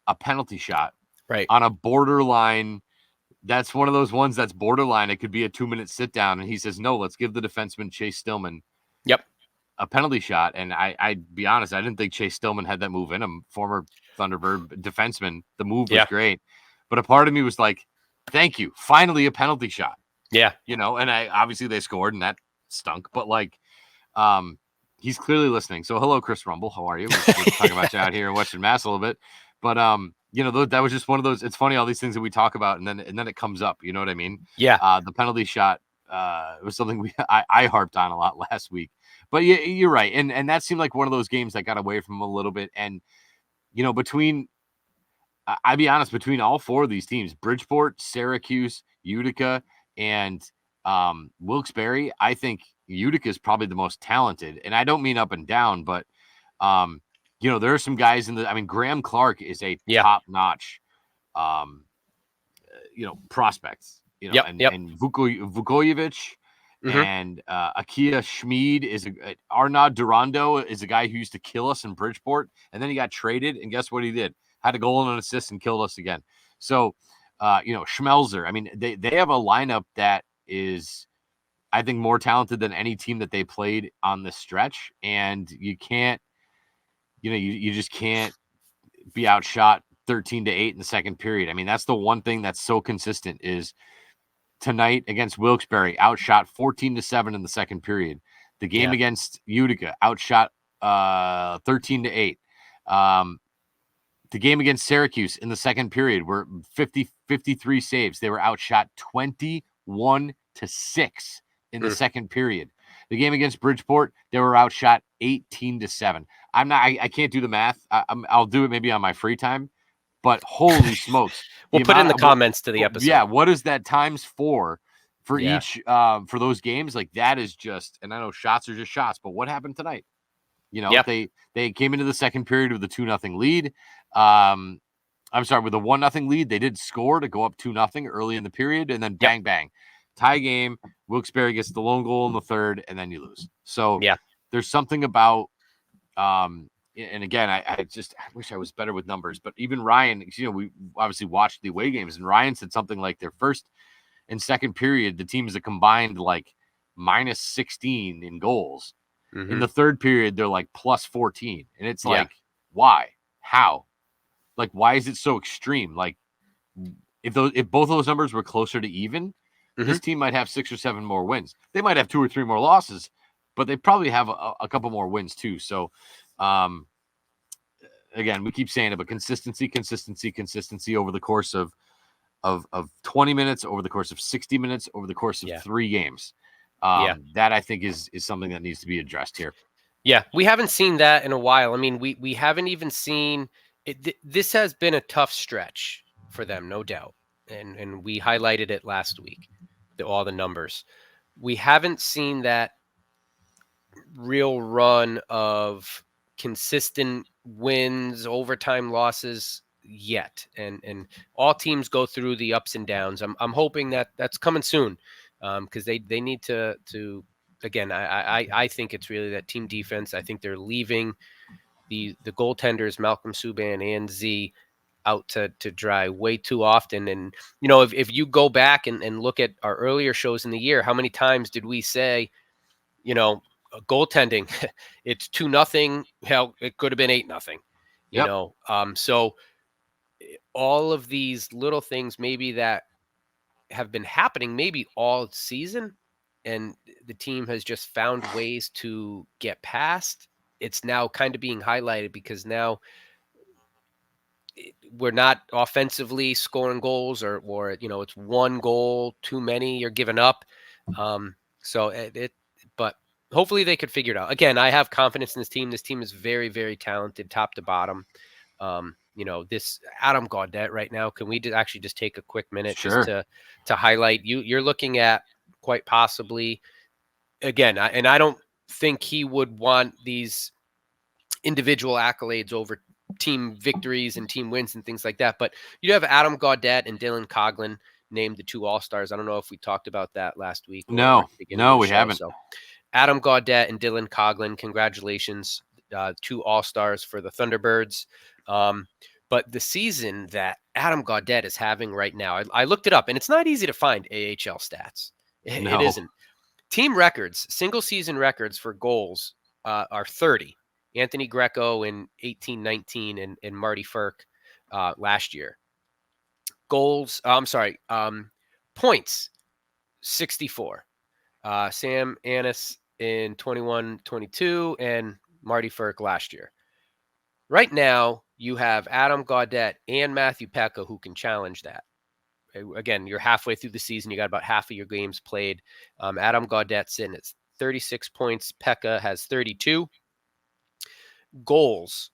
Speaker 4: a penalty shot on a borderline. That's one of those ones that's borderline. It could be a 2-minute sit down. And he says, no, let's give the defenseman Chase Stillman a penalty shot. And I'd be honest, I didn't think Chase Stillman had that move in him. Former Thunderbird defenseman. The move was great. But a part of me was like, thank you. Finally a penalty shot.
Speaker 5: Yeah.
Speaker 4: You know, and obviously they scored and that stunk. But like, he's clearly listening. So hello, Chris Rumble. How are you? We're talking about you out here in Western Mass a little bit. But you know, that was just one of those. It's funny, all these things that we talk about, and then it comes up. You know what I mean?
Speaker 5: Yeah.
Speaker 4: The penalty shot was something I harped on a lot last week. But you're right, and that seemed like one of those games that got away from him a little bit. And you know, I'll be honest, between all 4 of these teams, Bridgeport, Syracuse, Utica, and Wilkes-Barre, I think Utica is probably the most talented. And I don't mean up and down, but you know, there are some guys Graham Clark is a top-notch, you know, prospect, you know, and Vukojevic and Akia Schmid Arnaud Durando is a guy who used to kill us in Bridgeport, and then he got traded, and guess what he did? Had a goal and an assist and killed us again. So, you know, Schmelzer, I mean, they have a lineup that is, I think, more talented than any team that they played on the stretch, and you can't, you know, you just can't be outshot 13-8 in the second period. I mean, that's the one thing that's so consistent is tonight against Wilkes-Barre, outshot 14-7 in the second period. The game against Utica, outshot 13-8. The game against Syracuse in the second period were 53 saves. They were outshot 21-6 in the second period. The game against Bridgeport, they were outshot 18-7. I can't do the math. I'll do it maybe on my free time, but holy smokes.
Speaker 5: We'll put it in the comments to the episode.
Speaker 4: Yeah. What is that times 4 for
Speaker 5: Yeah.
Speaker 4: each, for those games? Like that is just, and I know shots are just shots, but what happened tonight? You know,
Speaker 5: Yep.
Speaker 4: they came into the second period with a 2-0 lead. I'm sorry, with a 1-0 lead. They did score to go up 2-0 early in the period, and then bang, bang. Tie game. Wilkes-Barre gets the lone goal in the third, and then you lose. So there's something about, and again, I wish I was better with numbers, but even Ryan, you know, we obviously watched the away games, and Ryan said something like their first and second period, the teams that combined like minus 16 in goals. In the third period, they're like plus 14. And it's like, why? How? Like, why is it so extreme? Like, if both of those numbers were closer to even, this team might have 6 or 7 more wins. They might have 2 or 3 more losses, but they probably have a couple more wins too. So, again, we keep saying it, but consistency over the course of 20 minutes, over the course of 60 minutes, over the course of 3 games. That I think is something that needs to be addressed here.
Speaker 5: Yeah, we haven't seen that in a while. I mean, we haven't even seen it. This has been a tough stretch for them, no doubt. And we highlighted it last week, all the numbers. We haven't seen that real run of consistent wins, overtime losses yet. And all teams go through the ups and downs. I'm hoping that that's coming soon, because they need to again, I think it's really that team defense. I think they're leaving the goaltenders, Malcolm Subban and Z, out to dry way too often. And, you know, if you go back and look at our earlier shows in the year, how many times did we say, you know, goaltending, it's 2-0. Hell, it could have been 8-0, you know? So all of these little things maybe that have been happening maybe all season, and the team has just found ways to get past. It's now kind of being highlighted because now we're not offensively scoring goals, or you know, it's 1 goal too many you're giving up. But hopefully they could figure it out. Again, I have confidence in this team. This team is very, very talented, top to bottom. You know, this Adam Gaudette right now, can we actually just take a quick minute just to highlight you're looking at quite possibly, again, and I don't think he would want these individual accolades over team victories and team wins and things like that. But you have Adam Gaudette and Dylan Coughlin named the 2 All-Stars. I don't know if we talked about that last week.
Speaker 4: No, we haven't.
Speaker 5: So Adam Gaudette and Dylan Coughlin, congratulations, 2 All-Stars for the Thunderbirds. But the season that Adam Gaudette is having right now, I looked it up, and it's not easy to find AHL stats. It isn't. Team records, single season records for goals are 30. Anthony Greco in 18-19 and Marty Firk last year. Goals, points, 64. Sam Annis in 21-22 and Marty Firk last year. Right now, you have Adam Gaudette and Matthew Pekka who can challenge that. Again, you're halfway through the season. You got about half of your games played. Adam Gaudette's in at 36 points. Pekka has 32. Goals.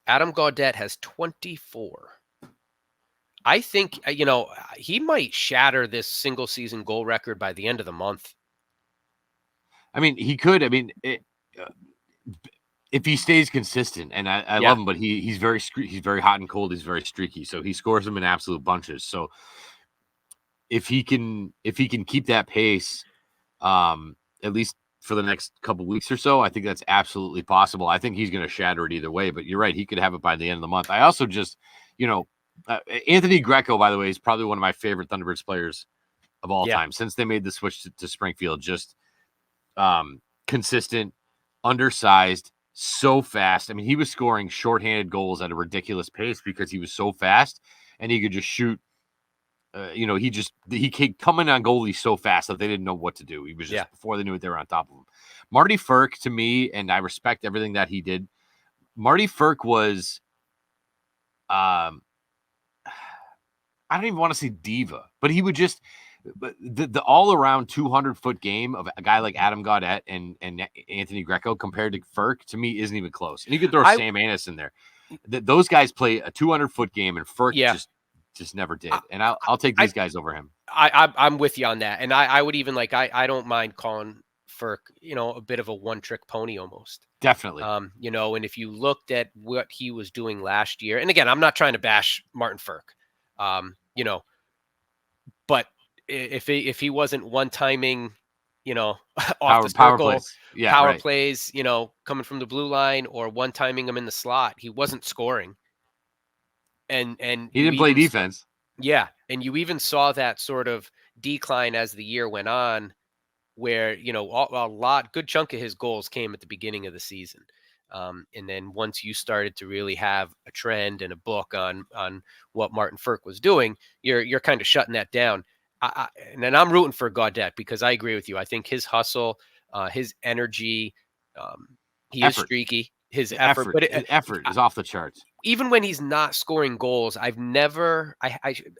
Speaker 5: Adam Gaudette has 24. I think, you know, he might shatter this single season goal record by the end of the month.
Speaker 4: I mean, he could. I mean, if he stays consistent, and I love him, but he's very hot and cold. He's very streaky, so he scores them in absolute bunches. So if he can keep that pace, at least for the next couple weeks or so, I think that's absolutely possible. I think he's going to shatter it either way. But you're right, he could have it by the end of the month. I also just, you know, Anthony Greco, by the way, is probably one of my favorite Thunderbirds players of all time since they made the switch to Springfield. Just consistent, undersized, so fast. I mean, he was scoring shorthanded goals at a ridiculous pace because he was so fast and he could just shoot. You know, he came coming on goalie so fast that they didn't know what to do. He was just before they knew it, they were on top of him. Marty Firk, to me, and I respect everything that he did. Marty Firk was, I don't even want to say diva, but he would just but the all around 200-foot game of a guy like Adam Gaudette and Anthony Greco compared to Ferk, to me, isn't even close. And you could throw Sam Anis in there. Those guys play a 200-foot game, and Ferk just never did. And I'll take these guys over him.
Speaker 5: I'm with you on that. And I would even I don't mind calling Ferk, a bit of a one-trick pony almost.
Speaker 4: Definitely.
Speaker 5: And if you looked at what he was doing last year, and again, I'm not trying to bash Martin Ferk, but if he wasn't one-timing, off the circle, power plays, coming from the blue line, or one-timing him in the slot, he wasn't scoring. And
Speaker 4: he didn't play defense.
Speaker 5: And you even saw that sort of decline as the year went on, where a good chunk of his goals came at the beginning of the season, and then once you started to really have a trend and a book on what Martin Ferk was doing, you're kind of shutting that down. And then I'm rooting for Gaudette, because I agree with you. I think his hustle, his energy, he is streaky. His effort
Speaker 4: is off the charts.
Speaker 5: Even when he's not scoring goals, I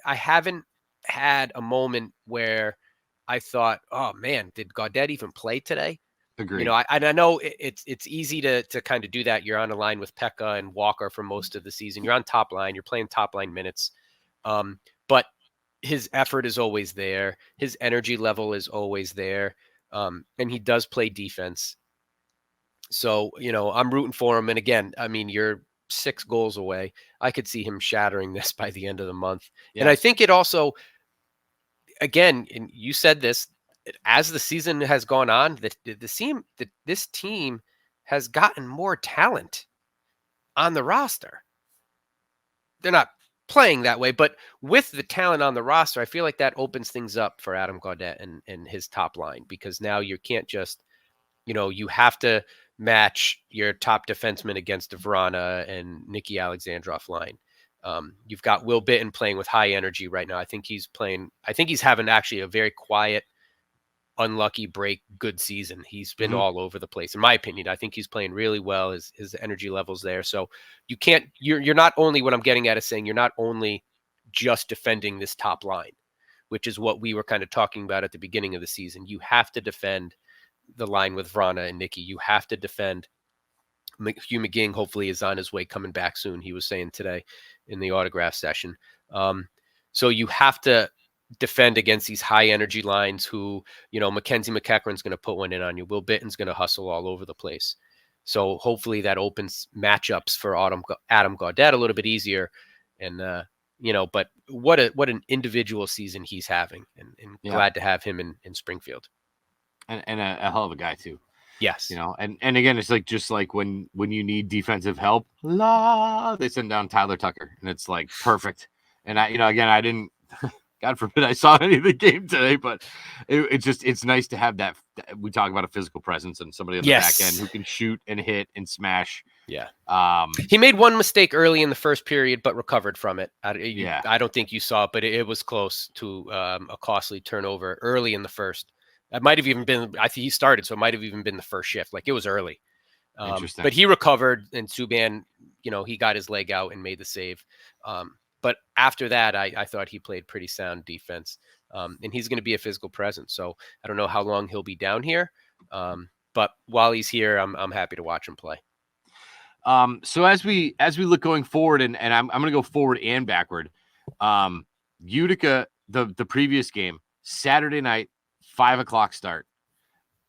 Speaker 5: haven't had a moment where I thought, oh man, did Gaudette even play today?
Speaker 4: Agreed.
Speaker 5: I know it's easy to kind of do that. You're on a line with Pekka and Walker for most of the season. You're on top line. You're playing top line minutes. But his effort is always there. His energy level is always there. And he does play defense. So, I'm rooting for him. And again, I mean, you're 6 goals away. I could see him shattering this by the end of the month. Yeah. And I think it also, again, and you said this, as the season has gone on, this team has gotten more talent on the roster. They're not playing that way, but with the talent on the roster, I feel like that opens things up for Adam Gaudette and his top line, because now you can't just, you have to match your top defenseman against Vrana and Nicky Alexandrov line. You've got Will Bitton playing with high energy right now. I think he's having actually a very quiet, unlucky break good season. He's been all over the place, in my opinion. I think he's playing really well. His energy level's there. So you're not only, what I'm getting at is saying, you're not only just defending this top line, which is what we were kind of talking about at the beginning of the season. You have to defend the line with Vrana and Nicky. You have to defend Hugh McGing. Hopefully is on his way, coming back soon. He was saying today in the autograph session. So you have to defend against these high energy lines who, Mackenzie McEachran's going to put one in on you. Will Bitton's going to hustle all over the place. So hopefully that opens matchups for Adam Gaudette a little bit easier. And, but what an individual season he's having, and glad to have him in Springfield.
Speaker 4: And a hell of a guy too.
Speaker 5: Yes.
Speaker 4: And again, it's just like when you need defensive help, they send down Tyler Tucker, and it's like perfect. And I didn't, God forbid I saw any of the game today, but it's nice to have that. We talk about a physical presence and somebody on the back end who can shoot and hit and smash.
Speaker 5: Yeah. He made one mistake early in the first period, but recovered from it. I don't think you saw it, but it was close to a costly turnover early in the first. It might have even been, I think he started, so it might have even been the first shift. Like, it was early.
Speaker 4: Interesting.
Speaker 5: But he recovered, and Subban, he got his leg out and made the save. But after that, I thought he played pretty sound defense. And he's going to be a physical presence. So I don't know how long he'll be down here. But while he's here, I'm happy to watch him play.
Speaker 4: So as we look going forward, and I'm going to go forward and backward. Utica, the previous game, Saturday night, 5:00 start.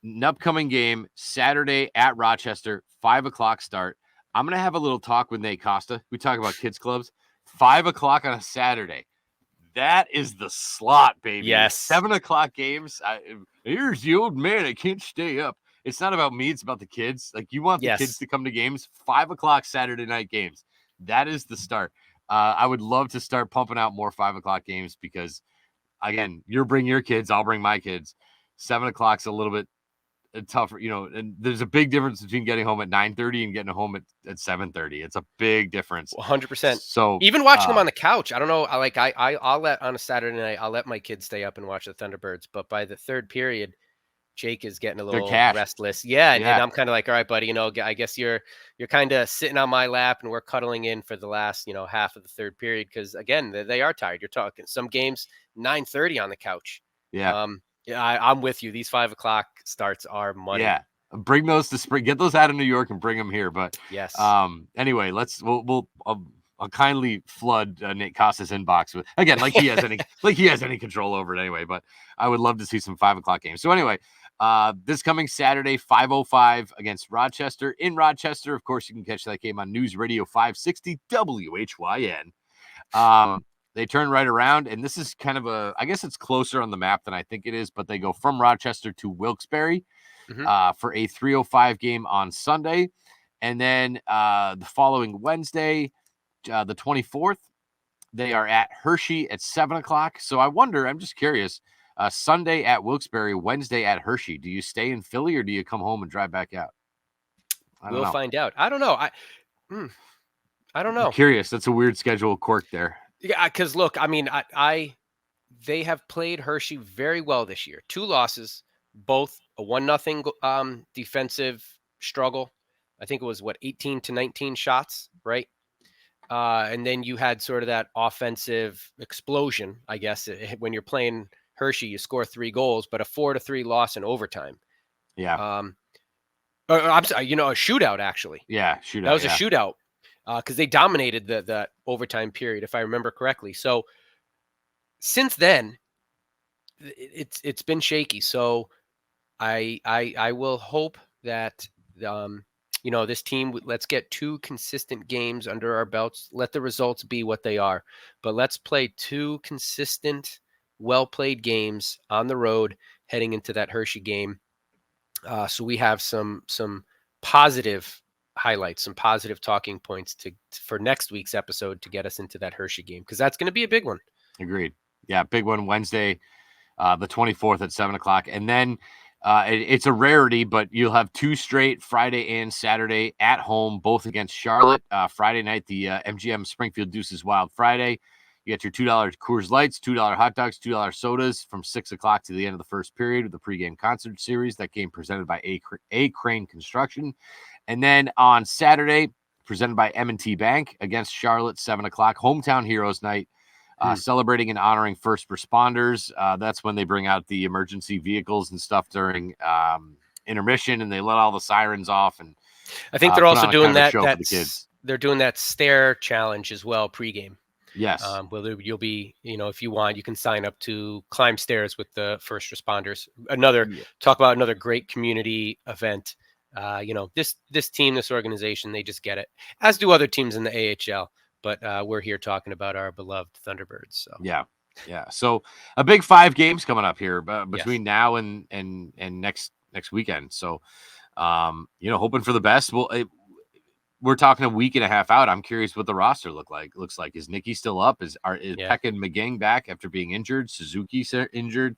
Speaker 4: An upcoming game Saturday at Rochester, 5:00 start. I'm going to have a little talk with Nate Costa. We talk about kids clubs. 5:00 on a Saturday. That is the slot, baby.
Speaker 5: Yes.
Speaker 4: 7:00 games. Here's the old man. I can't stay up. It's not about me. It's about the kids. Like, you want the kids to come to games. 5:00 Saturday night games. That is the start. I would love to start pumping out more 5:00 games, because, again, you bring your kids, I'll bring my kids. 7:00's a little bit tougher, and there's a big difference between getting home at 9:30 and getting home at 7:30. It's a big difference.
Speaker 5: 100%.
Speaker 4: So
Speaker 5: even watching them on the couch, I don't know. I'll let, on a Saturday night, I'll let my kids stay up and watch the Thunderbirds. But by the third period, Jake is getting a little restless. Yeah. And I'm kind of like, all right, buddy, I guess you're kind of sitting on my lap, and we're cuddling in for the last, half of the third period. Cause again, they are tired. You're talking some games, 9:30 on the couch.
Speaker 4: Yeah.
Speaker 5: Yeah, I'm with you. These 5 o'clock starts are money.
Speaker 4: Yeah. Bring those to spring. Get those out of New York and bring them here. But
Speaker 5: Yes.
Speaker 4: anyway, I'll kindly flood Nate Costa's inbox with, again, like he has any control over it anyway. But I would love to see some 5 o'clock games. So anyway, this coming Saturday, 5:05 against Rochester in Rochester. Of course, you can catch that game on News Radio 560 WHYN. They turn right around, and this is kind of I guess it's closer on the map than I think it is, but they go from Rochester to Wilkes-Barre for a 3:05 game on Sunday. And then the following Wednesday, the 24th, they are at Hershey at 7 o'clock. So I wonder, I'm just curious, Sunday at Wilkes-Barre, Wednesday at Hershey. Do you stay in Philly or do you come home and drive back out?
Speaker 5: We'll find out. I don't know. I don't know.
Speaker 4: I'm curious. That's a weird schedule quirk there.
Speaker 5: Yeah, because look, I mean, they have played Hershey very well this year. 2 losses, both a 1-0 defensive struggle. I think it was 18-19 shots, right? And then you had sort of that offensive explosion, I guess. When you're playing Hershey, you score 3 goals, but a 4-3 loss in overtime.
Speaker 4: Yeah.
Speaker 5: I'm sorry, a shootout actually.
Speaker 4: Yeah, shootout.
Speaker 5: That was a shootout. Because they dominated that overtime period, if I remember correctly. So since then, it's been shaky. So I will hope that this team, let's get 2 consistent games under our belts. Let the results be what they are, but let's play 2 consistent, well played games on the road heading into that Hershey game. So we have some positive highlights, some positive talking points for next week's episode to get us into that Hershey game, because that's going to be a big one.
Speaker 4: Agreed. Yeah, big one Wednesday, the 24th at 7 o'clock. And then it's a rarity, but you'll have 2 straight Friday and Saturday at home, both against Charlotte. Friday night, the MGM Springfield Deuces Wild Friday. You get your $2 Coors Lights, $2 hot dogs, $2 sodas from 6 o'clock to the end of the first period with the pregame concert series. That game presented by A Crane Construction. And then on Saturday, presented by M&T Bank against Charlotte, 7 o'clock, Hometown Heroes Night, celebrating and honoring first responders. That's when they bring out the emergency vehicles and stuff during intermission, and they let all the sirens off. And
Speaker 5: I think they're also doing that.
Speaker 4: They're
Speaker 5: doing that stair challenge as well pregame.
Speaker 4: Yes.
Speaker 5: Well, you'll be, if you want, you can sign up to climb stairs with the first responders. Talk about another great community event. This team, this organization, they just get it, as do other teams in the AHL. But we're here talking about our beloved Thunderbirds. So
Speaker 4: yeah. So a big 5 games coming up here between now and next weekend. So hoping for the best. We're talking a week and a half out. I'm curious what the roster looks like. Is Nikki still up? Is Peck and McGing back after being injured? Suzuki injured?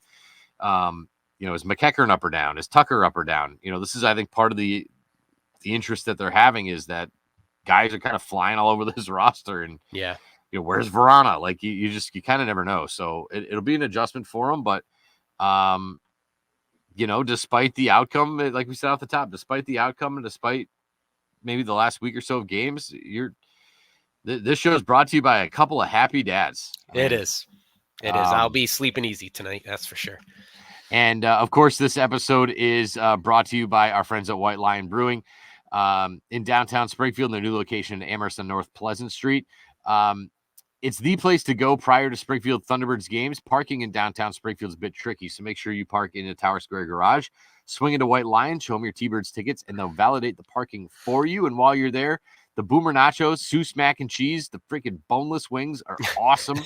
Speaker 4: Is McEachern up or down? Is Tucker up or down? This is, I think, part of the interest that they're having is that guys are kind of flying all over this roster. And where's Verana? Like you kind of never know. So it'll be an adjustment for them. But despite the outcome, like we said off the top, despite the outcome and despite maybe the last week or so of games, this show is brought to you by a couple of happy dads.
Speaker 5: It is. I'll be sleeping easy tonight. That's for sure.
Speaker 4: And of course, this episode is brought to you by our friends at White Lion Brewing in downtown Springfield, in their new location in Amherst on North Pleasant Street. It's the place to go prior to Springfield Thunderbirds games. Parking in downtown Springfield is a bit tricky, so make sure you park in the Tower Square garage. Swing into White Lion, show them your T-Birds tickets, and they'll validate the parking for you. And while you're there, the Boomer Nachos, Seuss Mac and Cheese, the freaking boneless wings are awesome.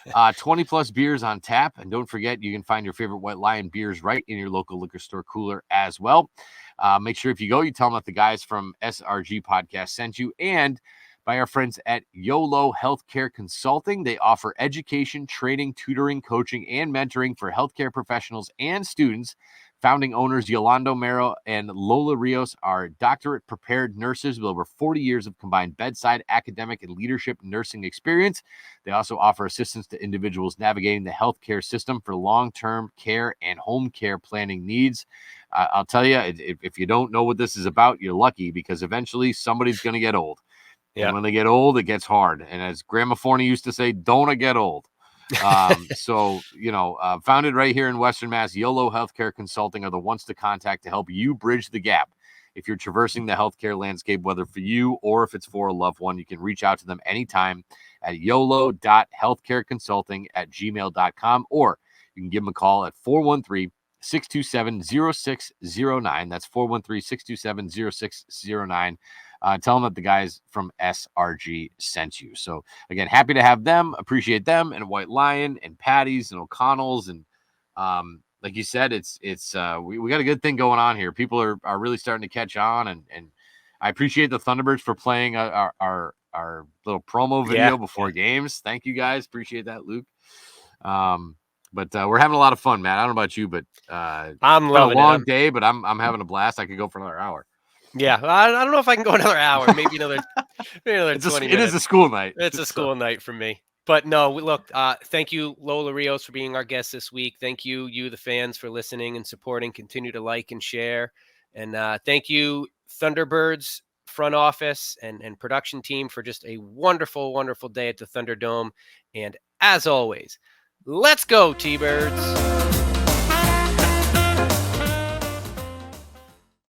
Speaker 4: 20-plus beers on tap. And don't forget, you can find your favorite White Lion beers right in your local liquor store cooler as well. Make sure if you go, you tell them that the guys from SRG Podcast sent you. And by our friends at YOLO Healthcare Consulting. They offer education, training, tutoring, coaching, and mentoring for healthcare professionals and students. Founding owners Yolando Mero and Lola Rios are doctorate-prepared nurses with over 40 years of combined bedside, academic, and leadership nursing experience. They also offer assistance to individuals navigating the healthcare system for long-term care and home care planning needs. I'll tell you, if you don't know what this is about, you're lucky, because eventually somebody's going to get old. Yeah. And when they get old, it gets hard. And as Grandma Forney used to say, don't get old. So, founded right here in Western Mass, YOLO Healthcare Consulting are the ones to contact to help you bridge the gap. If you're traversing the healthcare landscape, whether for you or if it's for a loved one, you can reach out to them anytime at yolo.healthcareconsulting@gmail.com, or you can give them a call at 413-627-0609. That's 413-627-0609. Tell them that the guys from SRG sent you. So again, happy to have them, appreciate them, and White Lion and Patty's and O'Connell's. And like you said, we got a good thing going on here. People are really starting to catch on, and I appreciate the Thunderbirds for playing our little promo video before games. Thank you guys. Appreciate that, Luke. But we're having a lot of fun, Matt. I don't know about you, but
Speaker 5: I'm loving
Speaker 4: a long day, but I'm having a blast. I could go for another hour.
Speaker 5: Yeah, I don't know if I can go another hour, maybe another 20 minutes.
Speaker 4: It is a school night.
Speaker 5: It's a school night for me. But no, look, thank you, Lola Rios, for being our guest this week. Thank you, the fans, for listening and supporting. Continue to like and share. And thank you, Thunderbirds front office and production team, for just a wonderful, wonderful day at the Thunderdome. And as always, let's go, T-Birds.